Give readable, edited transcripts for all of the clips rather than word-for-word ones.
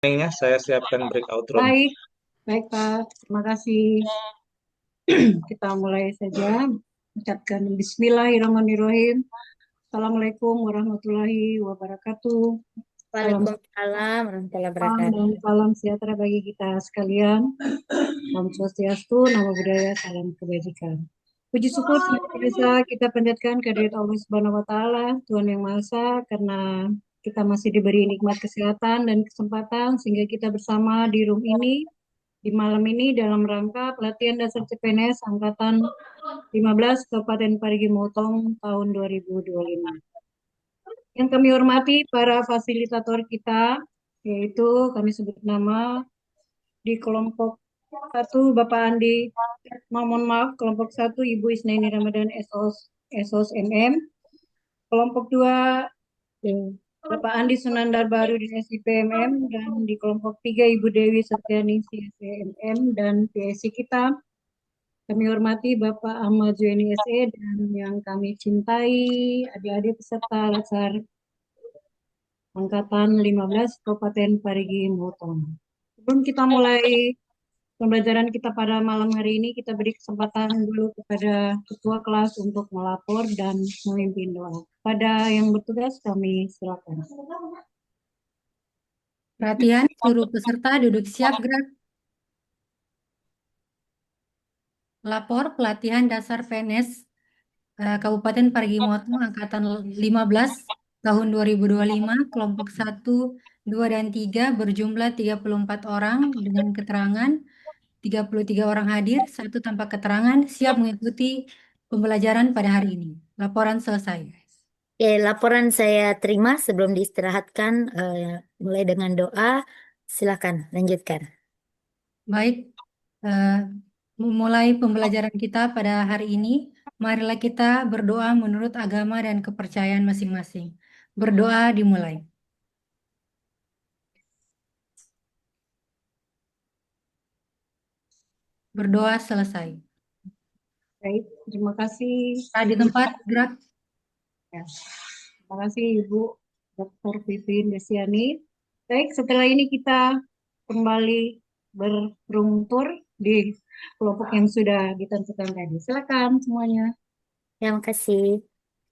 Nya saya siapkan breakout room. Baik, baik Pak. Terima kasih. Kita mulai saja. Ucapkan Bismillahirrahmanirrahim. Assalamualaikum warahmatullahi wabarakatuh. Salam Waalaikumsalam warahmatullahi sejahtera dan wabarakatuh. salam sejahtera bagi kita sekalian. Salam swastiastu, nama budaya, salam kebajikan. Puji syukur senantiasa kita panjatkan kehadirat Allah Subhanahu wa taala, Tuhan yang Maha Esa, karena kita masih diberi nikmat kesehatan dan kesempatan sehingga kita bersama di room ini di malam ini dalam rangka pelatihan dasar CPNS angkatan 15 Kabupaten Parigi Motong tahun 2025. Yang kami hormati para fasilitator kita, yaitu kami sebut nama di kelompok satu Bapak Andi, mohon maaf, kelompok satu Ibu Isnaini Ramadan SOS, SOS MM, kelompok dua Bapak Andi Sunandar Baru di SIPMM, dan di kelompok tiga Ibu Dewi Setiani CSMM dan PSC kita. Kami hormati Bapak Ahmad Zueni SE dan yang kami cintai adik-adik peserta Latsar Angkatan 15 Kabupaten Parigi Motong. Sebelum kita mulai pembelajaran kita pada malam hari ini, kita beri kesempatan dulu kepada ketua kelas untuk melapor dan memimpin doa. Pada yang bertugas kami silakan. Perhatian, seluruh peserta duduk siap gerak. Lapor pelatihan dasar PNS Kabupaten Parigi Motong Angkatan 15 tahun 2025, kelompok 1, 2, dan 3 berjumlah 34 orang dengan keterangan 33 orang hadir, 1 tanpa keterangan, siap mengikuti pembelajaran pada hari ini. Laporan selesai. Oke, laporan saya terima sebelum diistirahatkan mulai dengan doa. Silakan lanjutkan. Baik, memulai pembelajaran kita pada hari ini, marilah kita berdoa menurut agama dan kepercayaan masing-masing. Berdoa dimulai. Berdoa selesai. Baik, terima kasih. Di tempat gerak. Ya, terima kasih Ibu Dr. Pipin Desiani. Baik, setelah ini kita kembali beruntur di kelompok yang sudah ditentukan tadi. Silakan semuanya. Terima kasih.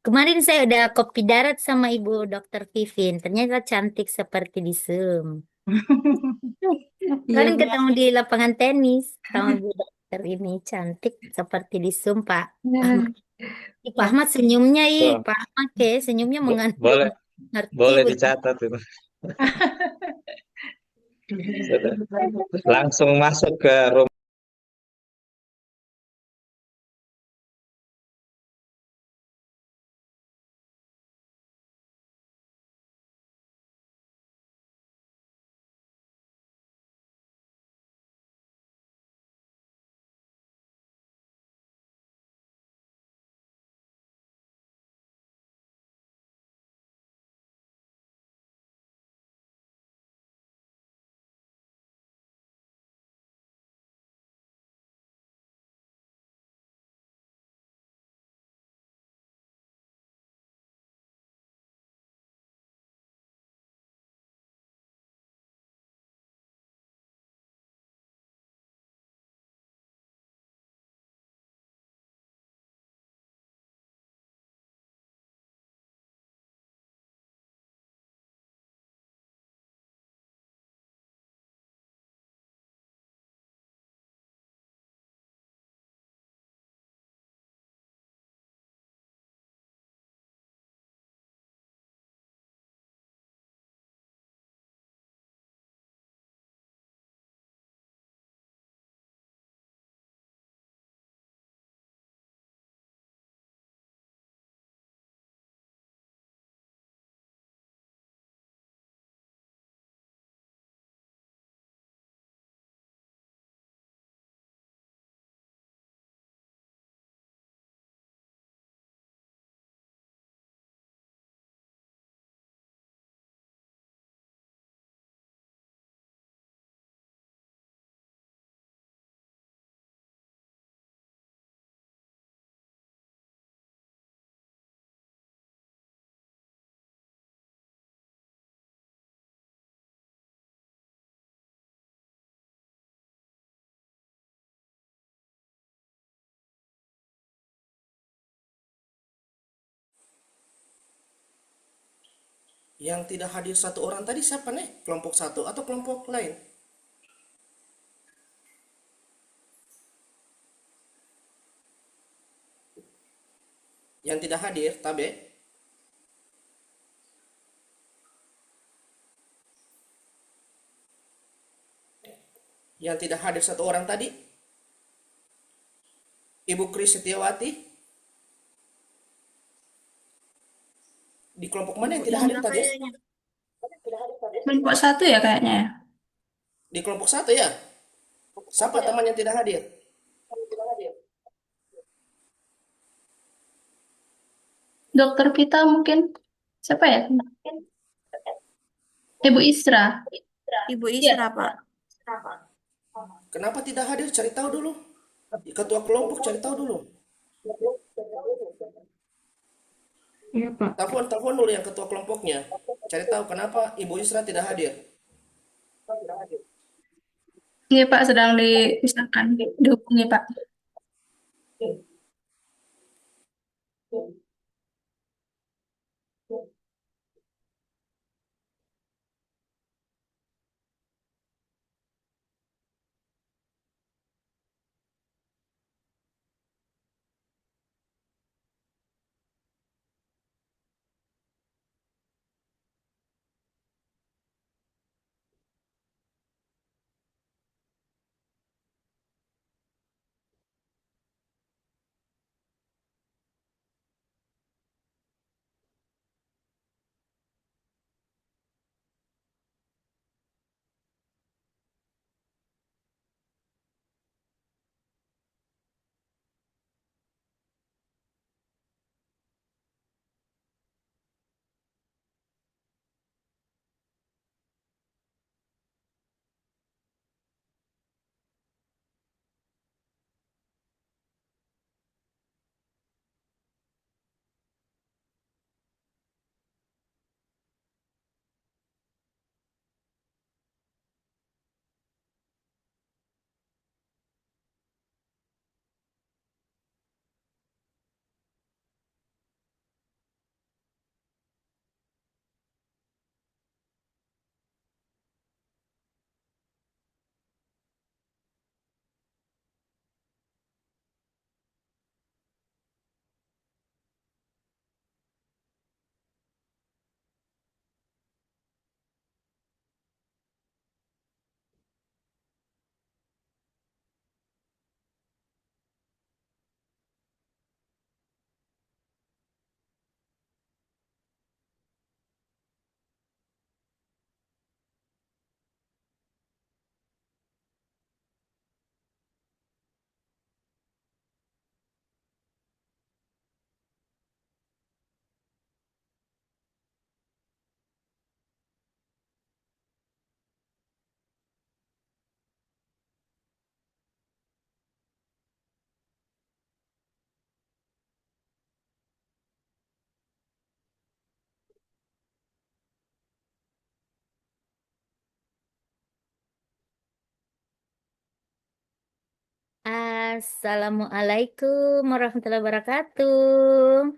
Kemarin saya udah kopi darat sama Ibu Dokter Vivin. Ternyata cantik seperti di Zoom. Iya, Kemarin Bu. ketemu di lapangan tenis sama Ibu Dokter ini cantik seperti di Zoom, Pak Ahmad. Ih, Pak Ahmad senyumnya, Tuh, Pak Ahmad kayak senyumnya mengandung boleh ngerti boleh betul. dicatat itu. Sudah. Langsung masuk ke room. Yang tidak hadir satu orang tadi siapa nih? Kelompok satu atau kelompok lain? Yang tidak hadir, Tabe. Yang tidak hadir satu orang tadi, Ibu Kris Setiawati. Di kelompok mana yang tidak hadir tadi? Kelompok satu ya kayaknya ya. Di kelompok satu ya? Siapa teman yang tidak hadir? Dokter Vita mungkin. Siapa ya? Ibu Isra. Ibu Iya. Isra, Pak. Kenapa tidak hadir? Cari tahu dulu. Ketua kelompok cari tahu dulu. Iya, Pak. Telepon dulu yang ketua kelompoknya. Cari tahu kenapa Ibu Isra tidak hadir. Iya Pak, sedang dipisahkan. Dihubungi Pak. Assalamualaikum warahmatullahi wabarakatuh.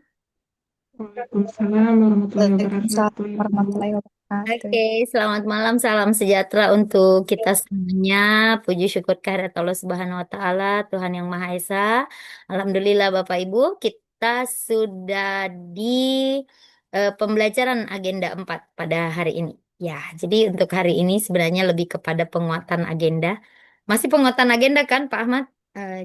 Waalaikumsalam warahmatullahi Waalaikumsalam wabarakatuh. Ibu. warahmatullahi wabarakatuh. Oke, selamat malam, salam sejahtera untuk kita semuanya. Puji syukur kehadirat Allah Subhanahu wa Ta'ala, Tuhan Yang Maha Esa. Alhamdulillah, Bapak Ibu, kita sudah di pembelajaran agenda 4 pada hari ini. Ya, jadi untuk hari ini sebenarnya lebih kepada penguatan agenda. Masih penguatan agenda kan, Pak Ahmad?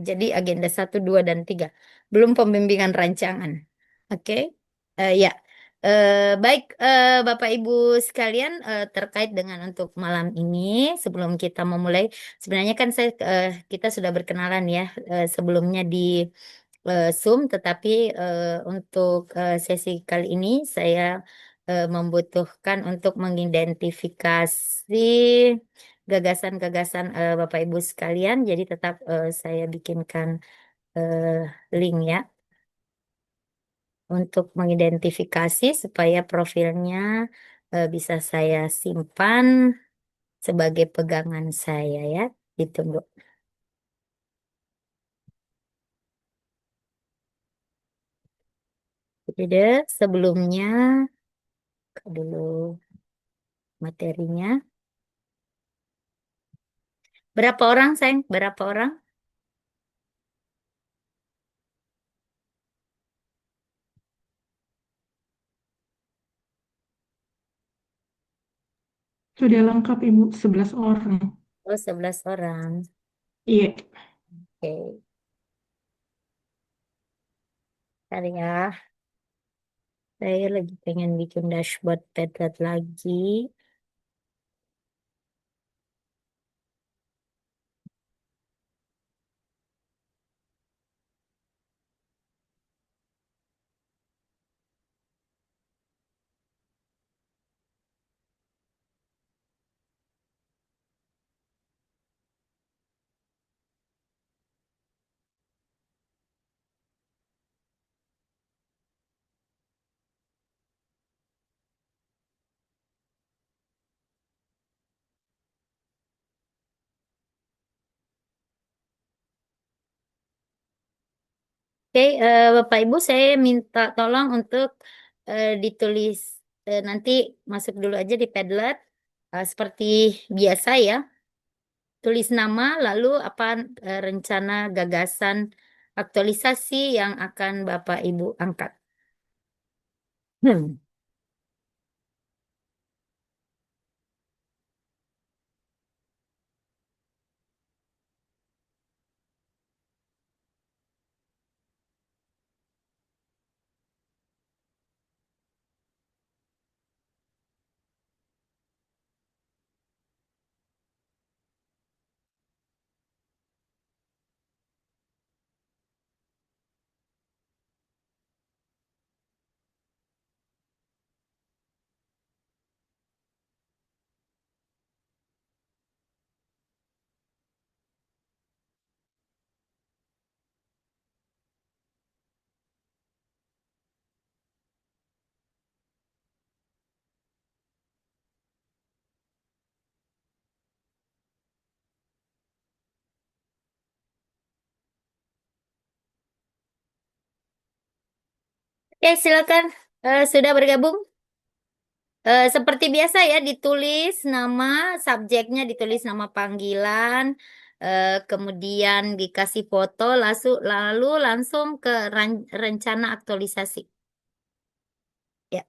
Jadi agenda 1, 2, dan 3. Belum pembimbingan rancangan. Oke. Ya. Baik, Bapak Ibu sekalian, terkait dengan untuk malam ini, sebelum kita memulai, sebenarnya kan kita sudah berkenalan ya sebelumnya di Zoom, tetapi untuk sesi kali ini saya membutuhkan untuk mengidentifikasi gagasan-gagasan Bapak Ibu sekalian, jadi tetap saya bikinkan link ya untuk mengidentifikasi supaya profilnya bisa saya simpan sebagai pegangan saya ya. Ditunggu. Jadi sebelumnya Buka dulu materinya. Berapa orang, sayang? Berapa orang? Sudah lengkap Ibu, 11 orang. Oh, 11 orang. Iya. Oke. Bentar ya. Saya lagi pengen bikin dashboard Padlet lagi. Oke, Bapak Ibu, saya minta tolong untuk ditulis nanti masuk dulu aja di Padlet seperti biasa ya. Tulis nama, lalu apa rencana gagasan aktualisasi yang akan Bapak Ibu angkat. Hmm. Oke, silakan. Sudah bergabung? Seperti biasa ya, ditulis nama, subjeknya ditulis nama panggilan, kemudian dikasih foto, lalu langsung ke rencana aktualisasi. Ya.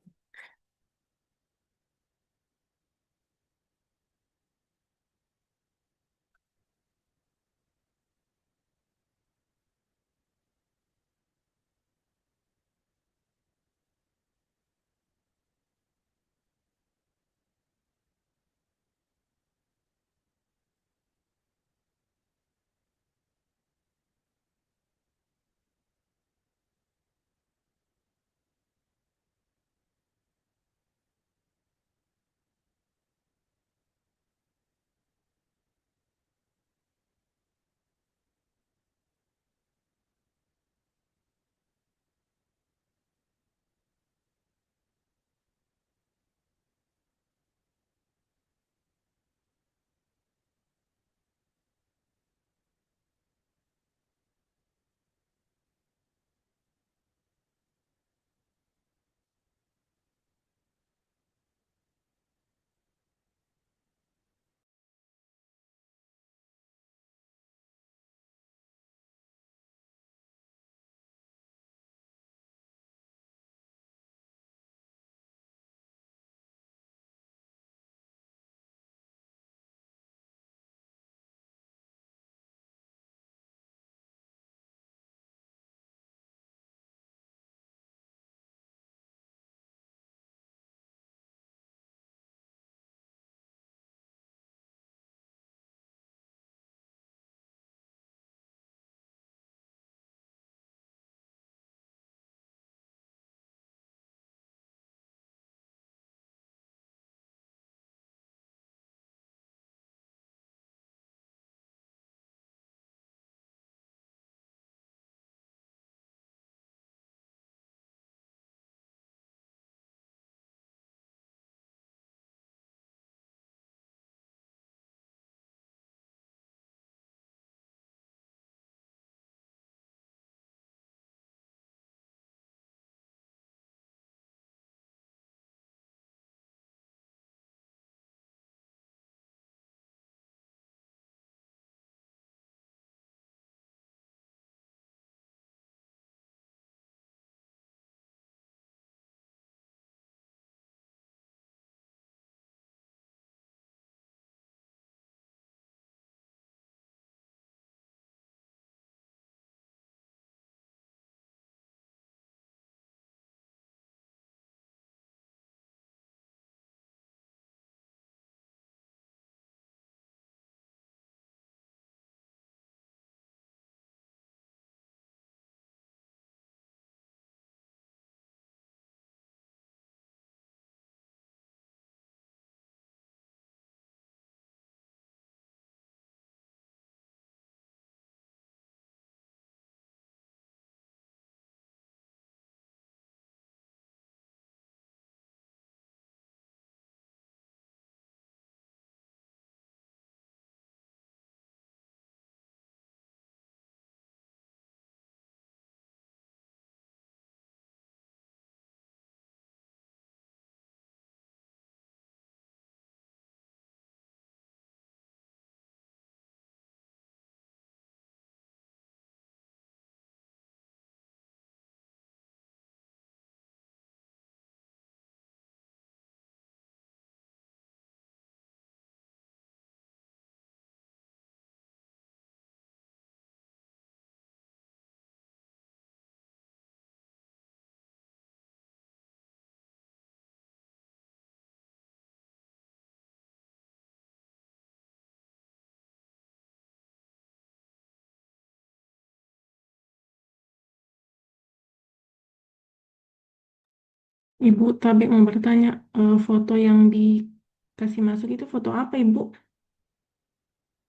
Ibu Tabe mau bertanya, foto yang dikasih masuk itu foto apa, Ibu?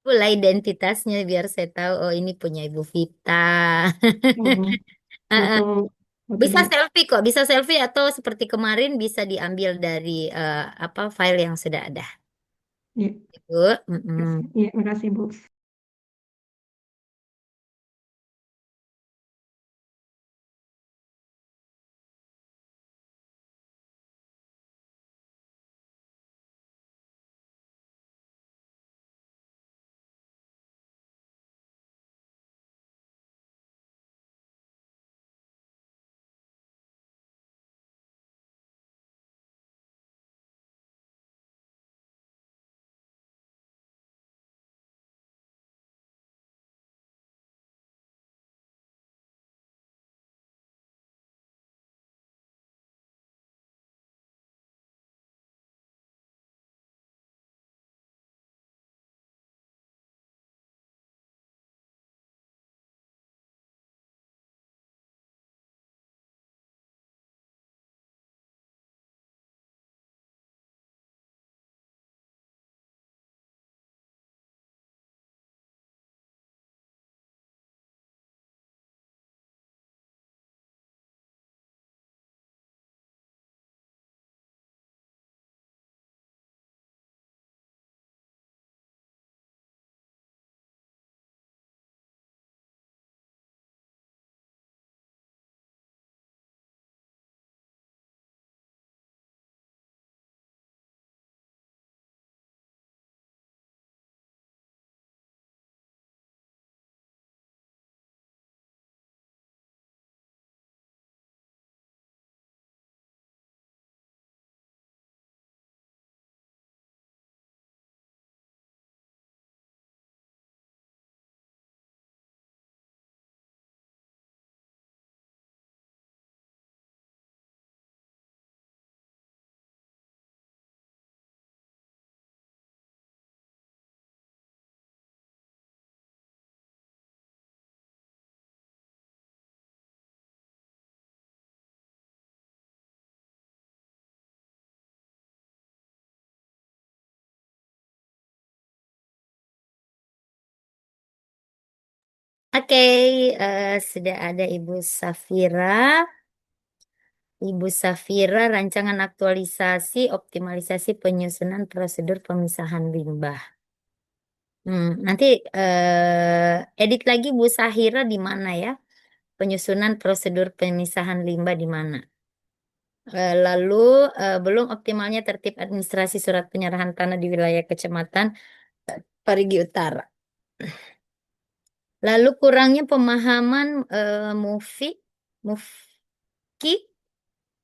Mulai identitasnya biar saya tahu, oh ini punya Ibu Vita. Oh, Eh, eh. foto foto Bisa dia. selfie kok, bisa selfie atau seperti kemarin bisa diambil dari apa file yang sudah ada. Iya, Ibu, mm-mm. iya, makasih, Bu. Oke, sudah ada Ibu Safira. Ibu Safira, rancangan aktualisasi optimalisasi penyusunan prosedur pemisahan limbah. Nanti edit lagi Bu Sahira di mana ya? Penyusunan prosedur pemisahan limbah di mana? Lalu belum optimalnya tertib administrasi surat penyerahan tanah di wilayah Kecamatan Parigi Utara. Lalu kurangnya pemahaman Mufki,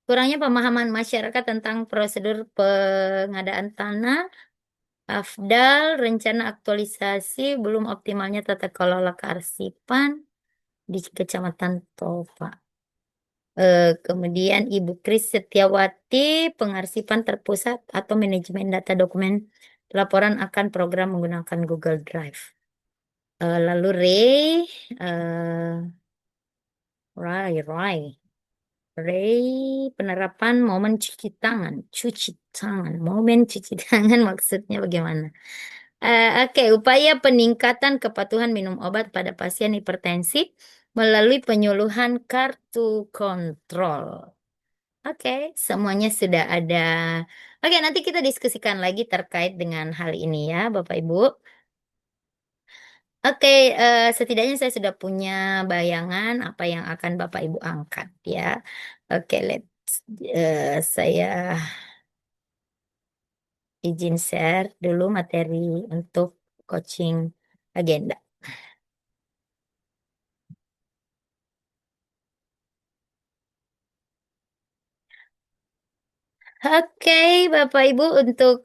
kurangnya pemahaman masyarakat tentang prosedur pengadaan tanah. Afdal, rencana aktualisasi belum optimalnya tata kelola kearsipan di Kecamatan Topa. Kemudian Ibu Kris Setiawati, pengarsipan terpusat atau manajemen data dokumen laporan akan program menggunakan Google Drive. Lalu eh, Ray, penerapan momen cuci tangan, momen cuci tangan maksudnya bagaimana? Oke, upaya peningkatan kepatuhan minum obat pada pasien hipertensi melalui penyuluhan kartu kontrol. Oke, semuanya sudah ada. Oke, nanti kita diskusikan lagi terkait dengan hal ini ya, Bapak Ibu. Oke, setidaknya saya sudah punya bayangan apa yang akan Bapak Ibu angkat ya. Oke, saya izin share dulu materi untuk coaching agenda. Oke, Bapak Ibu, untuk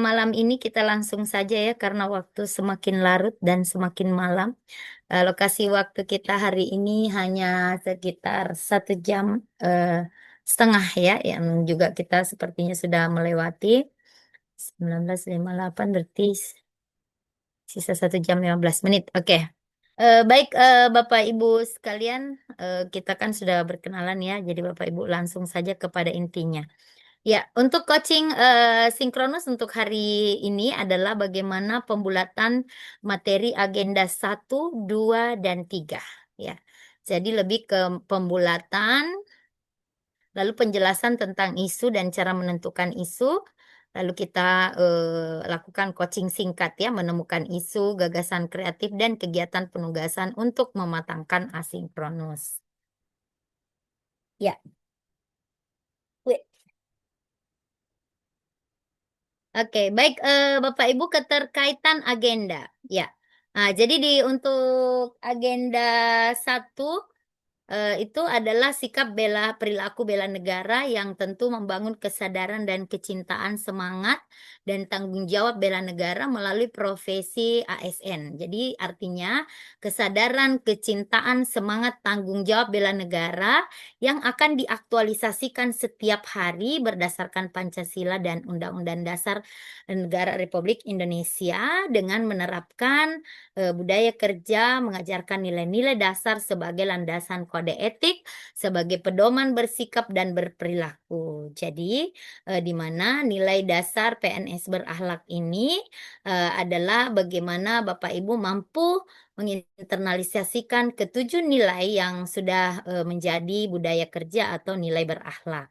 malam ini kita langsung saja ya, karena waktu semakin larut dan semakin malam. Lokasi waktu kita hari ini hanya sekitar 1 jam eh, setengah ya, yang juga kita sepertinya sudah melewati 19.58 berarti sisa 1 jam 15 menit. Oke. Baik, Bapak Ibu sekalian, kita kan sudah berkenalan ya, jadi Bapak Ibu langsung saja kepada intinya. Ya, untuk coaching sinkronus untuk hari ini adalah bagaimana pembulatan materi agenda 1, 2, dan 3. Ya, jadi lebih ke pembulatan, lalu penjelasan tentang isu dan cara menentukan isu. Lalu kita lakukan coaching singkat ya, menemukan isu, gagasan kreatif, dan kegiatan penugasan untuk mematangkan asinkronus. Ya, Wih. Oke, baik Bapak Ibu, keterkaitan agenda. Ya, nah, jadi untuk agenda 1 itu adalah sikap perilaku bela negara yang tentu membangun kesadaran dan kecintaan semangat dan tanggung jawab bela negara melalui profesi ASN. Jadi artinya kesadaran, kecintaan, semangat, tanggung jawab bela negara yang akan diaktualisasikan setiap hari berdasarkan Pancasila dan Undang-Undang Dasar Negara Republik Indonesia dengan menerapkan budaya kerja, mengajarkan nilai-nilai dasar sebagai landasan kode etik, sebagai pedoman bersikap dan berperilaku. Jadi, di mana nilai dasar PNS berakhlak ini adalah bagaimana Bapak Ibu mampu menginternalisasikan ketujuh nilai yang sudah menjadi budaya kerja atau nilai berakhlak.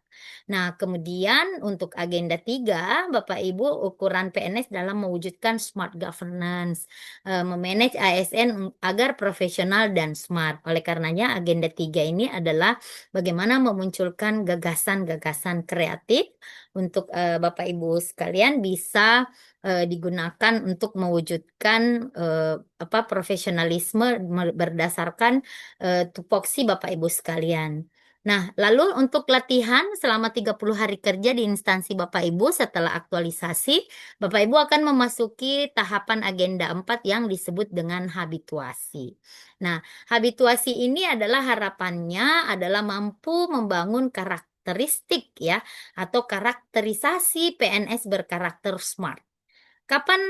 Nah, kemudian untuk agenda 3, Bapak Ibu, ukuran PNS dalam mewujudkan smart governance, memanage ASN agar profesional dan smart. Oleh karenanya agenda 3 ini adalah bagaimana memunculkan gagasan-gagasan kreatif untuk Bapak Ibu sekalian bisa digunakan untuk mewujudkan profesionalisme berdasarkan tupoksi Bapak Ibu sekalian. Nah, lalu untuk latihan selama 30 hari kerja di instansi Bapak Ibu setelah aktualisasi, Bapak Ibu akan memasuki tahapan agenda 4 yang disebut dengan habituasi. Nah, habituasi ini adalah harapannya adalah mampu membangun karakteristik ya atau karakterisasi PNS berkarakter smart. Kapan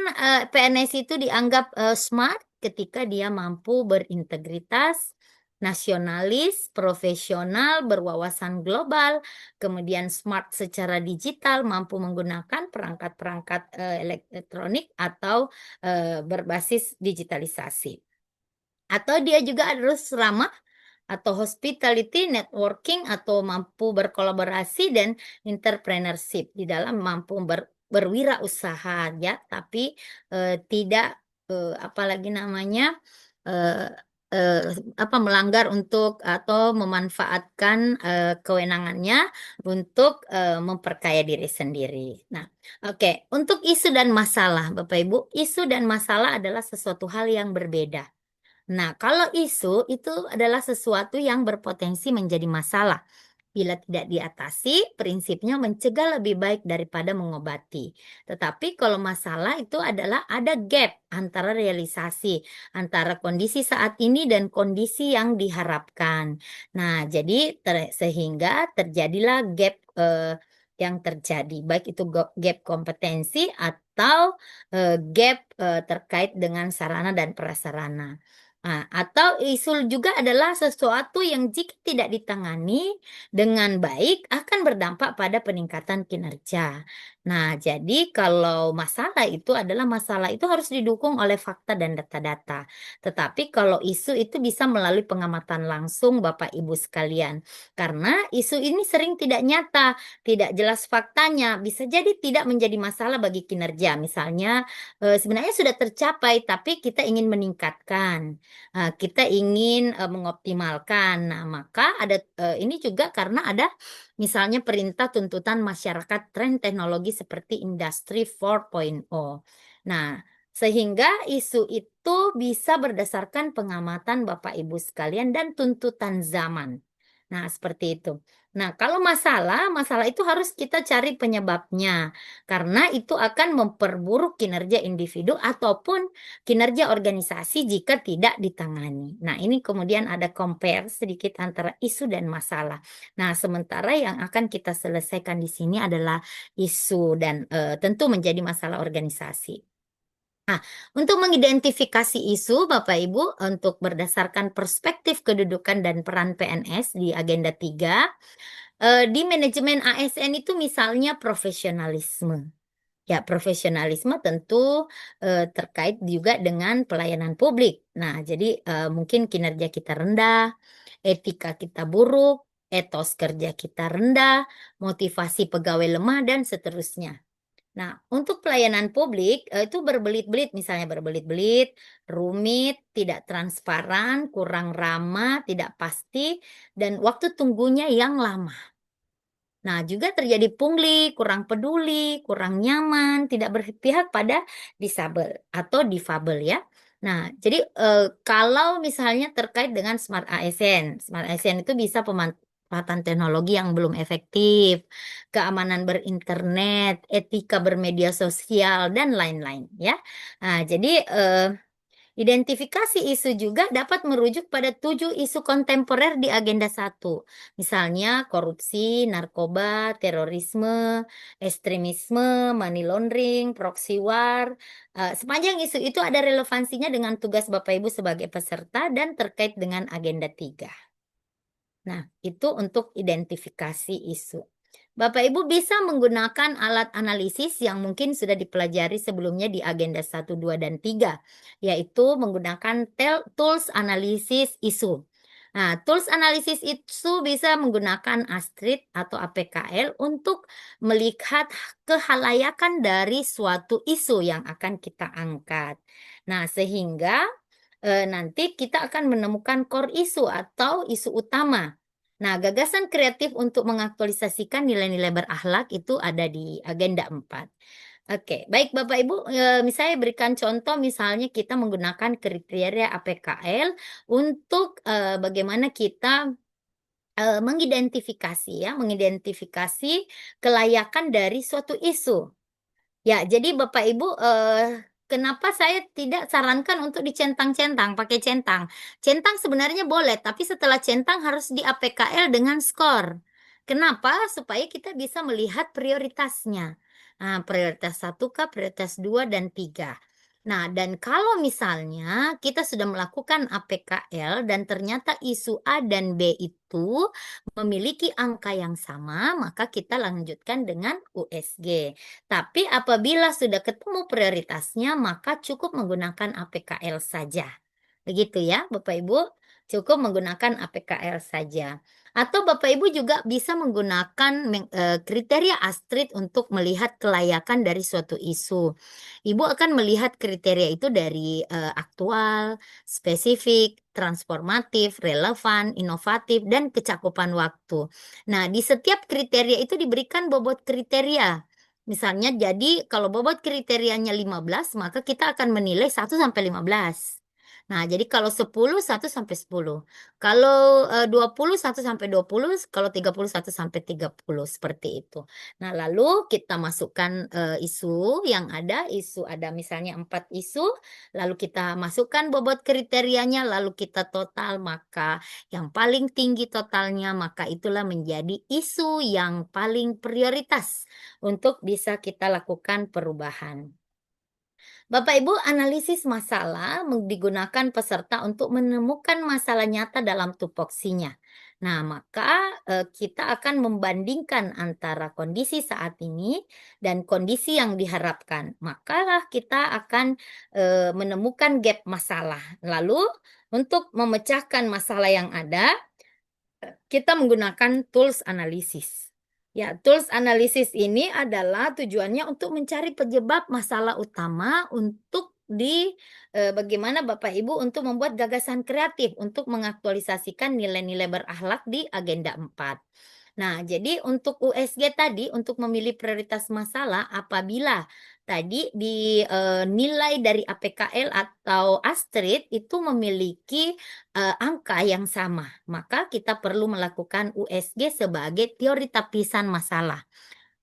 PNS itu dianggap smart? Ketika dia mampu berintegritas, nasionalis, profesional, berwawasan global, kemudian smart secara digital, mampu menggunakan perangkat-perangkat elektronik atau berbasis digitalisasi. Atau dia juga harus ramah atau hospitality, networking, atau mampu berkolaborasi dan entrepreneurship di dalam mampu berwirausaha ya, tapi tidak apalagi namanya melanggar untuk atau memanfaatkan kewenangannya untuk memperkaya diri sendiri. Nah, oke, untuk isu dan masalah, Bapak Ibu, isu dan masalah adalah sesuatu hal yang berbeda. Nah, kalau isu itu adalah sesuatu yang berpotensi menjadi masalah. Bila tidak diatasi, prinsipnya mencegah lebih baik daripada mengobati. Tetapi kalau masalah itu adalah ada gap antara realisasi, antara kondisi saat ini dan kondisi yang diharapkan. Nah, jadi sehingga terjadilah gap yang terjadi, baik itu gap kompetensi atau gap terkait dengan sarana dan prasarana. Nah, atau isu juga adalah sesuatu yang jika tidak ditangani dengan baik akan berdampak pada peningkatan kinerja. Nah, jadi kalau masalah itu harus didukung oleh fakta dan data-data. Tetapi kalau isu itu bisa melalui pengamatan langsung Bapak Ibu sekalian. Karena isu ini sering tidak nyata, tidak jelas faktanya, bisa jadi tidak menjadi masalah bagi kinerja. Misalnya sebenarnya sudah tercapai tapi kita ingin meningkatkan. Kita ingin mengoptimalkan. Nah, maka ada ini juga karena ada misalnya perintah tuntutan masyarakat tren teknologi seperti industri 4.0. Nah, sehingga isu itu bisa berdasarkan pengamatan Bapak Ibu sekalian dan tuntutan zaman. Nah, seperti itu. Nah, kalau masalah itu harus kita cari penyebabnya. Karena itu akan memperburuk kinerja individu ataupun kinerja organisasi jika tidak ditangani. Nah, ini kemudian ada compare sedikit antara isu dan masalah. Nah, sementara yang akan kita selesaikan di sini adalah isu dan tentu menjadi masalah organisasi. Untuk mengidentifikasi isu, Bapak Ibu, untuk berdasarkan perspektif kedudukan dan peran PNS di agenda 3, di manajemen ASN itu misalnya profesionalisme. Ya, profesionalisme tentu terkait juga dengan pelayanan publik. Nah, jadi mungkin kinerja kita rendah, etika kita buruk, etos kerja kita rendah, motivasi pegawai lemah, dan seterusnya. Nah, untuk pelayanan publik itu berbelit-belit, misalnya berbelit-belit, rumit, tidak transparan, kurang ramah, tidak pasti, dan waktu tunggunya yang lama. Nah, juga terjadi pungli, kurang peduli, kurang nyaman, tidak berpihak pada disabel atau difabel ya. Nah, jadi kalau misalnya terkait dengan Smart ASN itu bisa pemanfaatan teknologi yang belum efektif, keamanan berinternet, etika bermedia sosial, dan lain-lain ya. Nah, jadi identifikasi isu juga dapat merujuk pada 7 isu kontemporer di agenda 1. Misalnya korupsi, narkoba, terorisme, ekstremisme, money laundering, proxy war. Sepanjang isu itu ada relevansinya dengan tugas Bapak Ibu sebagai peserta dan terkait dengan agenda 3. Nah, itu untuk identifikasi isu. Bapak Ibu bisa menggunakan alat analisis yang mungkin sudah dipelajari sebelumnya di agenda 1, 2, dan 3, yaitu menggunakan tools analisis isu. Nah, tools analisis isu bisa menggunakan Astrid atau APKL untuk melihat kehalayakan dari suatu isu yang akan kita angkat. Nah, sehingga nanti kita akan menemukan core isu atau isu utama. Nah, gagasan kreatif untuk mengaktualisasikan nilai-nilai berakhlak itu ada di agenda 4. Oke, baik Bapak Ibu, misalnya berikan contoh misalnya kita menggunakan kriteria APKL untuk bagaimana kita mengidentifikasi kelayakan dari suatu isu. Ya, jadi Bapak Ibu, kenapa saya tidak sarankan untuk dicentang-centang, pakai centang. Centang sebenarnya boleh, tapi setelah centang harus di APKL dengan skor. Kenapa? Supaya kita bisa melihat prioritasnya. Nah, prioritas 1 kah, prioritas 2 dan 3. Nah, dan kalau misalnya kita sudah melakukan APKL dan ternyata isu A dan B itu memiliki angka yang sama, maka kita lanjutkan dengan USG. Tapi apabila sudah ketemu prioritasnya, maka cukup menggunakan APKL saja. Begitu ya, Bapak Ibu, cukup menggunakan APKL saja. Atau Bapak Ibu juga bisa menggunakan kriteria Astrid untuk melihat kelayakan dari suatu isu. Ibu akan melihat kriteria itu dari aktual, spesifik, transformatif, relevan, inovatif, dan kecakupan waktu. Nah, di setiap kriteria itu diberikan bobot kriteria. Misalnya, jadi kalau bobot kriterianya 15, maka kita akan menilai 1 sampai 15. Nah, jadi kalau 10, 1 sampai 10. Kalau 20, 1 sampai 20, kalau 30, 1 sampai 30, seperti itu. Nah, lalu kita masukkan isu yang ada, misalnya 4 isu, lalu kita masukkan bobot kriterianya, lalu kita total, maka yang paling tinggi totalnya, maka itulah menjadi isu yang paling prioritas untuk bisa kita lakukan perubahan. Bapak Ibu, analisis masalah digunakan peserta untuk menemukan masalah nyata dalam tupoksinya. Nah, maka kita akan membandingkan antara kondisi saat ini dan kondisi yang diharapkan. Maka kita akan menemukan gap masalah. Lalu, untuk memecahkan masalah yang ada, kita menggunakan tools analisis. Ya, tools analisis ini adalah tujuannya untuk mencari penyebab masalah utama untuk bagaimana Bapak Ibu untuk membuat gagasan kreatif untuk mengaktualisasikan nilai-nilai berakhlak di agenda 4. Nah, jadi untuk USG tadi, untuk memilih prioritas masalah apabila tadi di nilai dari APKL atau Astrid itu memiliki angka yang sama, maka kita perlu melakukan USG sebagai teori tapisan masalah.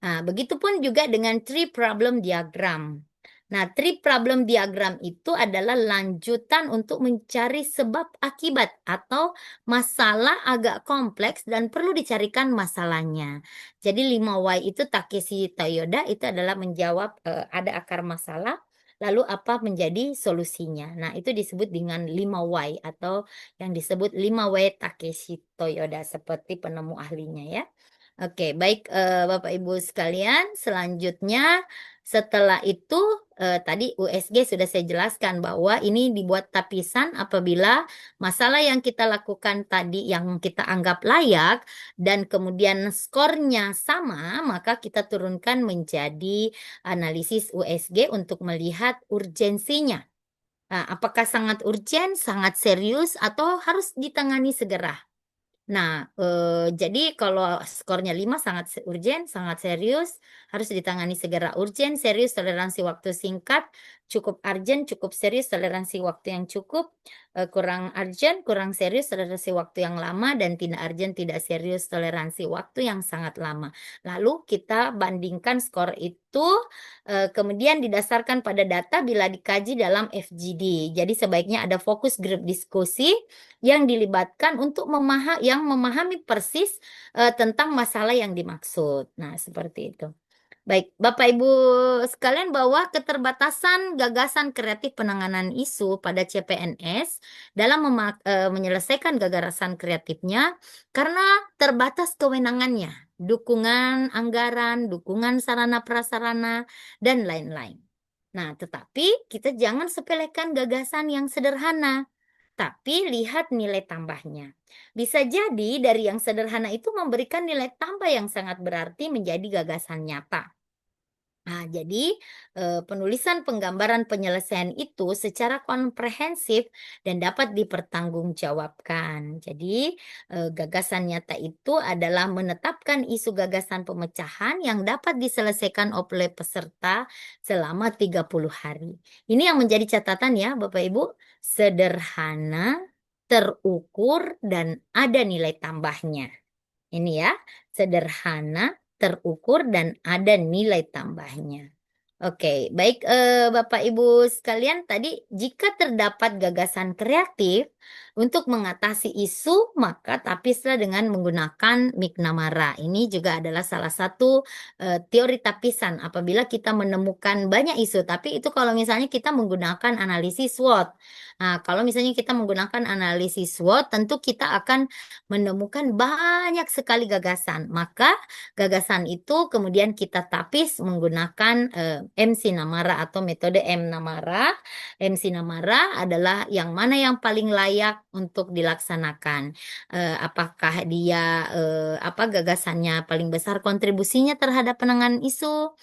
Nah, begitupun juga dengan tree problem diagram. Nah, tree problem diagram itu adalah lanjutan untuk mencari sebab akibat atau masalah agak kompleks dan perlu dicarikan masalahnya. Jadi 5Y itu Takeshi Toyoda itu adalah menjawab ada akar masalah. lalu apa menjadi solusinya. Nah, itu disebut dengan 5 why atau yang disebut 5 way Takeshi Toyoda seperti penemu ahlinya ya. Oke, baik Bapak Ibu sekalian, selanjutnya setelah itu tadi USG sudah saya jelaskan bahwa ini dibuat tapisan apabila masalah yang kita lakukan tadi yang kita anggap layak dan kemudian skornya sama, maka kita turunkan menjadi analisis USG untuk melihat urgensinya. Nah, apakah sangat urgen, sangat serius, atau harus ditangani segera? Nah, jadi kalau skornya 5 sangat urgen, sangat serius, harus ditangani segera. Urgen, serius, toleransi waktu singkat, cukup urgent, cukup serius, toleransi waktu yang cukup, kurang urgent, kurang serius, toleransi waktu yang lama, dan tidak urgent, tidak serius, toleransi waktu yang sangat lama. Lalu kita bandingkan skor itu, kemudian didasarkan pada data bila dikaji dalam FGD. Jadi sebaiknya ada fokus grup diskusi yang dilibatkan untuk memahami persis tentang masalah yang dimaksud. Nah, seperti itu. Baik, Bapak Ibu sekalian, bahwa keterbatasan gagasan kreatif penanganan isu pada CPNS dalam menyelesaikan gagasan kreatifnya karena terbatas kewenangannya, dukungan anggaran, dukungan sarana prasarana, dan lain-lain. Nah, tetapi kita jangan sepelekan gagasan yang sederhana, tapi lihat nilai tambahnya. Bisa jadi dari yang sederhana itu memberikan nilai tambah yang sangat berarti menjadi gagasan nyata. Nah, jadi penulisan penggambaran penyelesaian itu secara komprehensif dan dapat dipertanggungjawabkan. Jadi gagasan nyata itu adalah menetapkan isu gagasan pemecahan yang dapat diselesaikan oleh peserta selama 30 hari. Ini yang menjadi catatan ya Bapak Ibu, sederhana, terukur, dan ada nilai tambahnya. Ini ya, sederhana, terukur, dan ada nilai tambahnya. Oke, baik Bapak Ibu sekalian, tadi jika terdapat gagasan kreatif untuk mengatasi isu, maka tapislah dengan menggunakan McNamara. Ini juga adalah salah satu teori tapisan apabila kita menemukan banyak isu, tapi itu kalau misalnya kita menggunakan analisis SWOT. Nah, kalau misalnya kita menggunakan analisis SWOT, tentu kita akan menemukan banyak sekali gagasan. Maka gagasan itu kemudian kita tapis menggunakan MC Namara atau metode M Namara. MC Namara adalah yang mana yang paling layak untuk dilaksanakan. Apakah dia gagasannya paling besar kontribusinya terhadap penanganan isu,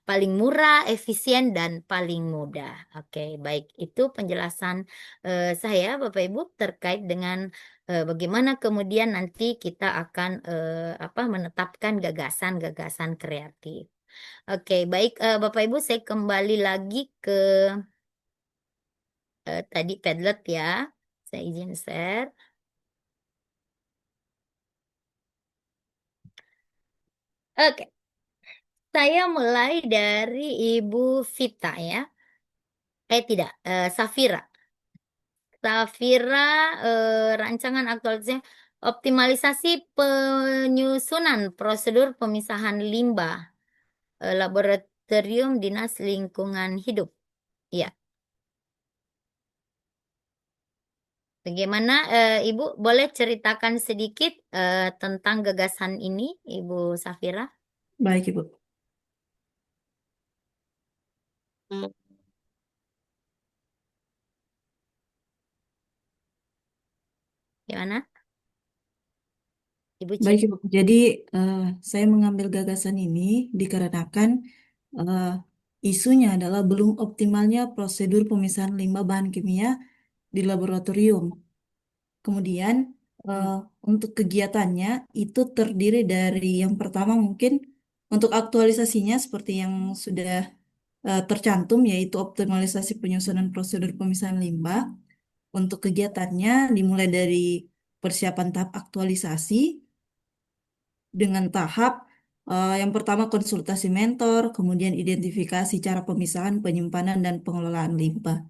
paling murah, efisien, dan paling mudah. Oke, baik. Itu penjelasan saya Bapak Ibu terkait dengan bagaimana kemudian nanti kita akan menetapkan gagasan-gagasan kreatif. Oke, baik Bapak Ibu, saya kembali lagi ke tadi Padlet ya. Saya izin share. Oke, saya mulai dari Ibu Vita ya. Tidak, Safira. Safira, rancangan aktualisasi optimalisasi penyusunan prosedur pemisahan limbah laboratorium Dinas Lingkungan Hidup. Ya. Bagaimana Ibu boleh ceritakan sedikit tentang gagasan ini, Ibu Safira? Baik, Ibu. Gimana? Ibu Baik, Ibu. Jadi saya mengambil gagasan ini dikarenakan isunya adalah belum optimalnya prosedur pemisahan limbah bahan kimia di laboratorium. Kemudian untuk kegiatannya itu terdiri dari yang pertama mungkin untuk aktualisasinya seperti yang sudah tercantum, yaitu optimalisasi penyusunan prosedur pemisahan limbah. Untuk kegiatannya dimulai dari persiapan tahap aktualisasi dengan tahap yang pertama konsultasi mentor, kemudian identifikasi cara pemisahan, penyimpanan, dan pengelolaan limbah.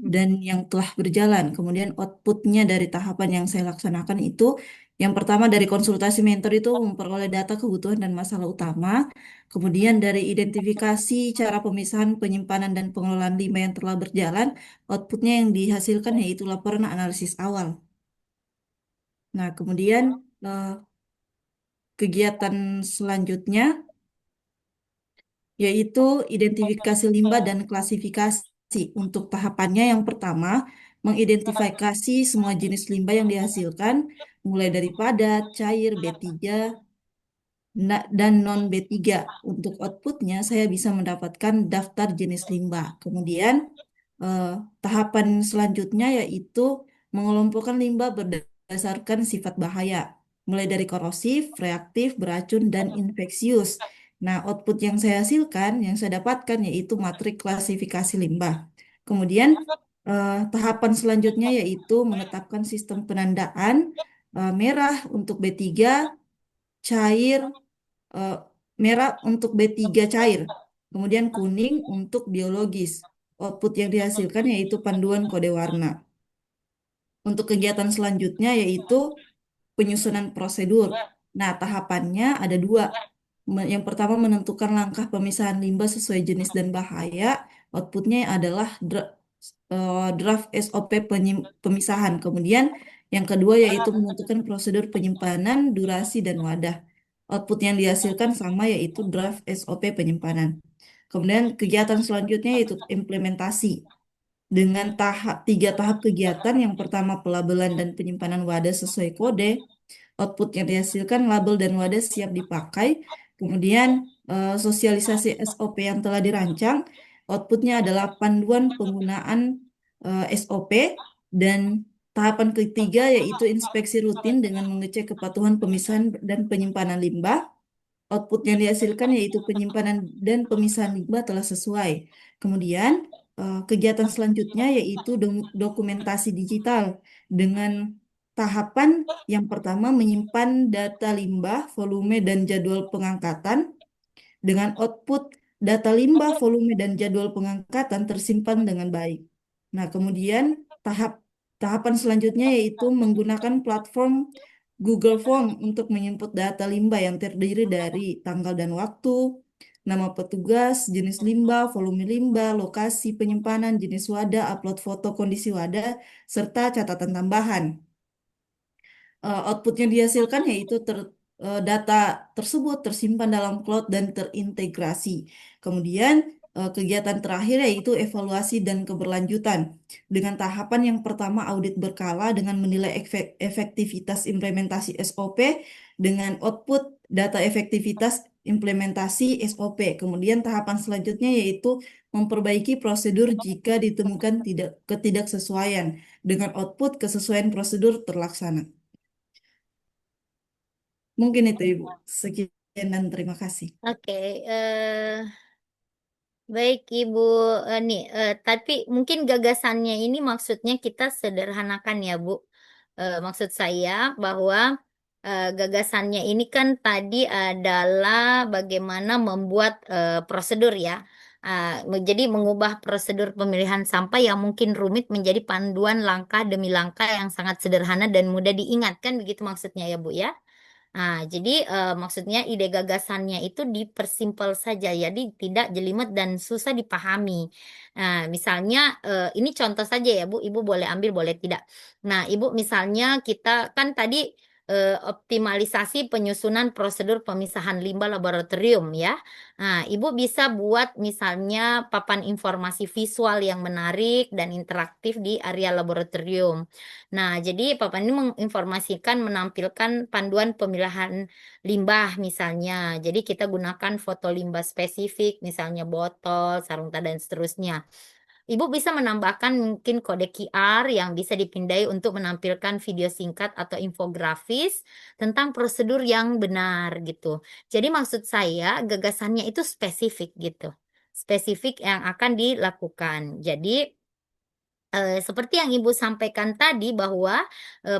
dan yang telah berjalan. Kemudian outputnya dari tahapan yang saya laksanakan itu, yang pertama dari konsultasi mentor itu memperoleh data kebutuhan dan masalah utama. Kemudian dari identifikasi cara pemisahan, penyimpanan, dan pengelolaan limbah yang telah berjalan, outputnya yang dihasilkan yaitu laporan analisis awal. Nah, kemudian kegiatan selanjutnya yaitu identifikasi limbah dan klasifikasi. Untuk tahapannya yang pertama, mengidentifikasi semua jenis limbah yang dihasilkan, mulai dari padat, cair, B3, dan non-B3. Untuk outputnya, saya bisa mendapatkan daftar jenis limbah. Kemudian, eh, tahapan selanjutnya yaitu mengelompokkan limbah berdasarkan sifat bahaya, mulai dari korosif, reaktif, beracun, dan infeksius. Nah, output yang saya hasilkan, yang saya dapatkan yaitu matrik klasifikasi limbah. Kemudian, tahapan selanjutnya yaitu menetapkan sistem penandaan merah untuk B3, cair, eh, merah untuk B3 cair, kemudian kuning untuk biologis. Output yang dihasilkan yaitu panduan kode warna. Untuk kegiatan selanjutnya yaitu penyusunan prosedur. Nah, tahapannya ada dua. Yang pertama menentukan langkah pemisahan limbah sesuai jenis dan bahaya. Outputnya adalah draft SOP pemisahan. Kemudian yang kedua yaitu menentukan prosedur penyimpanan, durasi, dan wadah. Output yang dihasilkan sama yaitu draft SOP penyimpanan. Kemudian kegiatan selanjutnya yaitu implementasi dengan tiga tahap kegiatan. Yang pertama pelabelan dan penyimpanan wadah sesuai kode. Output yang dihasilkan label dan wadah siap dipakai. Kemudian sosialisasi SOP yang telah dirancang. Outputnya adalah panduan penggunaan SOP. Dan tahapan ketiga yaitu inspeksi rutin dengan mengecek kepatuhan pemisahan dan penyimpanan limbah. Output yang dihasilkan yaitu penyimpanan dan pemisahan limbah telah sesuai. Kemudian kegiatan selanjutnya yaitu dokumentasi digital dengan tahapan yang pertama menyimpan data limbah, volume, dan jadwal pengangkatan dengan output data limbah, volume, dan jadwal pengangkatan tersimpan dengan baik. Nah, kemudian tahapan selanjutnya yaitu menggunakan platform Google Form untuk menginput data limbah yang terdiri dari tanggal dan waktu, nama petugas, jenis limbah, volume limbah, lokasi penyimpanan, jenis wadah, upload foto kondisi wadah, serta catatan tambahan. Output yang dihasilkan yaitu data tersebut tersimpan dalam cloud dan terintegrasi. Kemudian kegiatan terakhir yaitu evaluasi dan keberlanjutan. Dengan tahapan yang pertama audit berkala dengan menilai efektivitas implementasi SOP dengan output data efektivitas implementasi SOP. Kemudian tahapan selanjutnya yaitu memperbaiki prosedur jika ditemukan ketidaksesuaian dengan output kesesuaian prosedur terlaksana. Mungkin itu Ibu. Sekian dan terima kasih. Oke, baik Ibu. Tapi mungkin gagasannya ini maksudnya kita sederhanakan ya Bu. Maksud saya bahwa gagasannya ini kan tadi adalah bagaimana membuat prosedur ya. Jadi mengubah prosedur pemilihan sampah yang mungkin rumit menjadi panduan langkah demi langkah yang sangat sederhana dan mudah diingatkan, begitu maksudnya ya Bu ya. Nah, jadi maksudnya ide gagasannya itu dipersimpel saja, jadi tidak jelimet dan susah dipahami. Nah, misalnya ini contoh saja ya Bu, Ibu boleh ambil, boleh tidak. Nah, Ibu misalnya kita kan tadi optimalisasi penyusunan prosedur pemisahan limbah laboratorium ya. Nah, Ibu bisa buat misalnya papan informasi visual yang menarik dan interaktif di area laboratorium. Nah, jadi papan ini menginformasikan, menampilkan panduan pemilahan limbah misalnya. Jadi kita gunakan foto limbah spesifik, misalnya botol, sarung tangan, dan seterusnya. Ibu bisa menambahkan mungkin kode QR yang bisa dipindai untuk menampilkan video singkat atau infografis tentang prosedur yang benar gitu. Jadi maksud saya gagasannya itu spesifik gitu. Spesifik yang akan dilakukan. Jadi seperti yang Ibu sampaikan tadi bahwa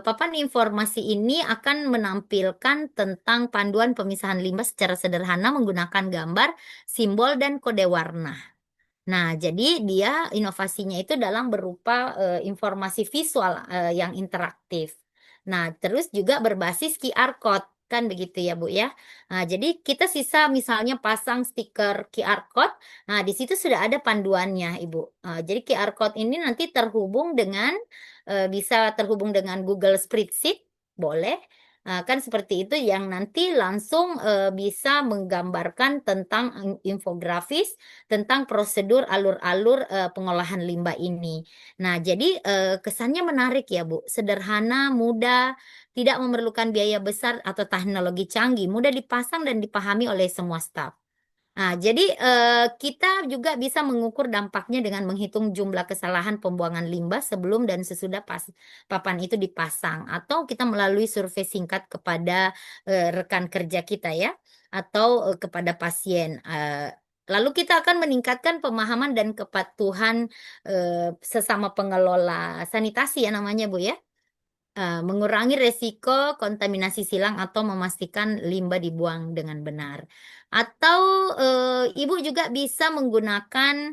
papan informasi ini akan menampilkan tentang panduan pemisahan limbah secara sederhana menggunakan gambar, simbol, dan kode warna. Nah, jadi dia inovasinya itu dalam berupa informasi visual yang interaktif. Nah, terus juga berbasis QR code, kan begitu ya, Bu ya. Nah, jadi kita sisa misalnya pasang stiker QR code. Nah, di situ sudah ada panduannya, Ibu. Jadi QR code ini nanti terhubung dengan bisa terhubung dengan Google Spreadsheet, boleh. Kan seperti itu yang nanti langsung bisa menggambarkan tentang infografis tentang prosedur alur-alur pengolahan limbah ini. Nah, jadi kesannya menarik ya, Bu. Sederhana, mudah, tidak memerlukan biaya besar atau teknologi canggih, mudah dipasang dan dipahami oleh semua staf. Nah, jadi kita juga bisa mengukur dampaknya dengan menghitung jumlah kesalahan pembuangan limbah sebelum dan sesudah papan itu dipasang, atau kita melalui survei singkat kepada rekan kerja kita ya, atau kepada pasien. Lalu kita akan meningkatkan pemahaman dan kepatuhan sesama pengelola sanitasi ya namanya Bu ya. Mengurangi resiko kontaminasi silang atau memastikan limbah dibuang dengan benar. Atau Ibu juga bisa menggunakan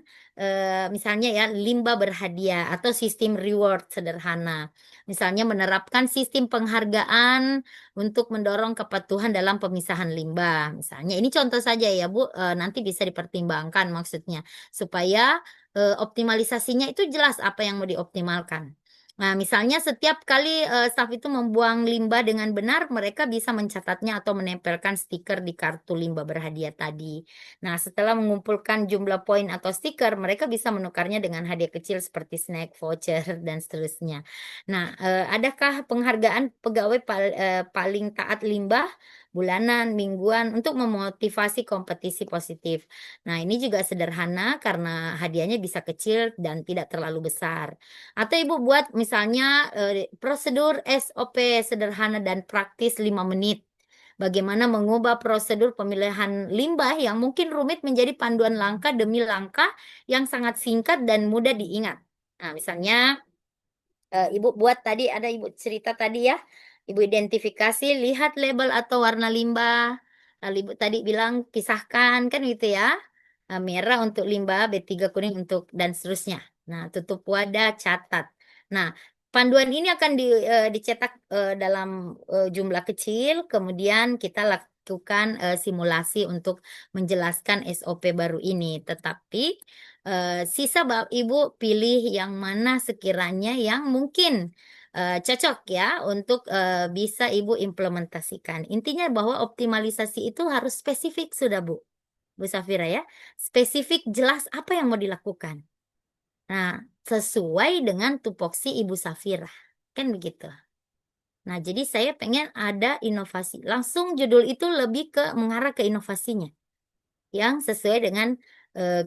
misalnya ya limbah berhadiah atau sistem reward sederhana. Misalnya menerapkan sistem penghargaan untuk mendorong kepatuhan dalam pemisahan limbah. Misalnya ini contoh saja ya Bu, nanti bisa dipertimbangkan maksudnya supaya optimalisasinya itu jelas apa yang mau dioptimalkan. Nah, misalnya setiap kali staf itu membuang limbah dengan benar, mereka bisa mencatatnya atau menempelkan stiker di kartu limbah berhadiah tadi. Nah, setelah mengumpulkan jumlah poin atau stiker, mereka bisa menukarnya dengan hadiah kecil seperti snack, voucher, dan seterusnya. Nah, adakah penghargaan pegawai paling taat limbah bulanan, mingguan untuk memotivasi kompetisi positif? Nah, ini juga sederhana karena hadiahnya bisa kecil dan tidak terlalu besar. Atau Ibu buat misalnya prosedur SOP sederhana dan praktis 5 menit. Bagaimana mengubah prosedur pemilihan limbah yang mungkin rumit menjadi panduan langkah demi langkah yang sangat singkat dan mudah diingat. Nah, misalnya Ibu buat tadi, ada Ibu cerita tadi ya. Ibu identifikasi, lihat label atau warna limbah. Lalu Ibu tadi bilang pisahkan, kan gitu ya. Merah untuk limbah, B3 kuning untuk, dan seterusnya. Nah, tutup wadah, catat. Nah, panduan ini akan dicetak dalam jumlah kecil, kemudian kita lakukan simulasi untuk menjelaskan SOP baru ini. Tetapi sisa Ibu pilih yang mana sekiranya yang mungkin cocok ya untuk bisa Ibu implementasikan. Intinya bahwa optimalisasi itu harus spesifik sudah Bu Safira ya. Spesifik jelas apa yang mau dilakukan. Nah, sesuai dengan tupoksi Ibu Safira. Kan begitu. Nah, jadi saya pengen ada inovasi. Langsung judul itu lebih ke mengarah ke inovasinya. Yang sesuai dengan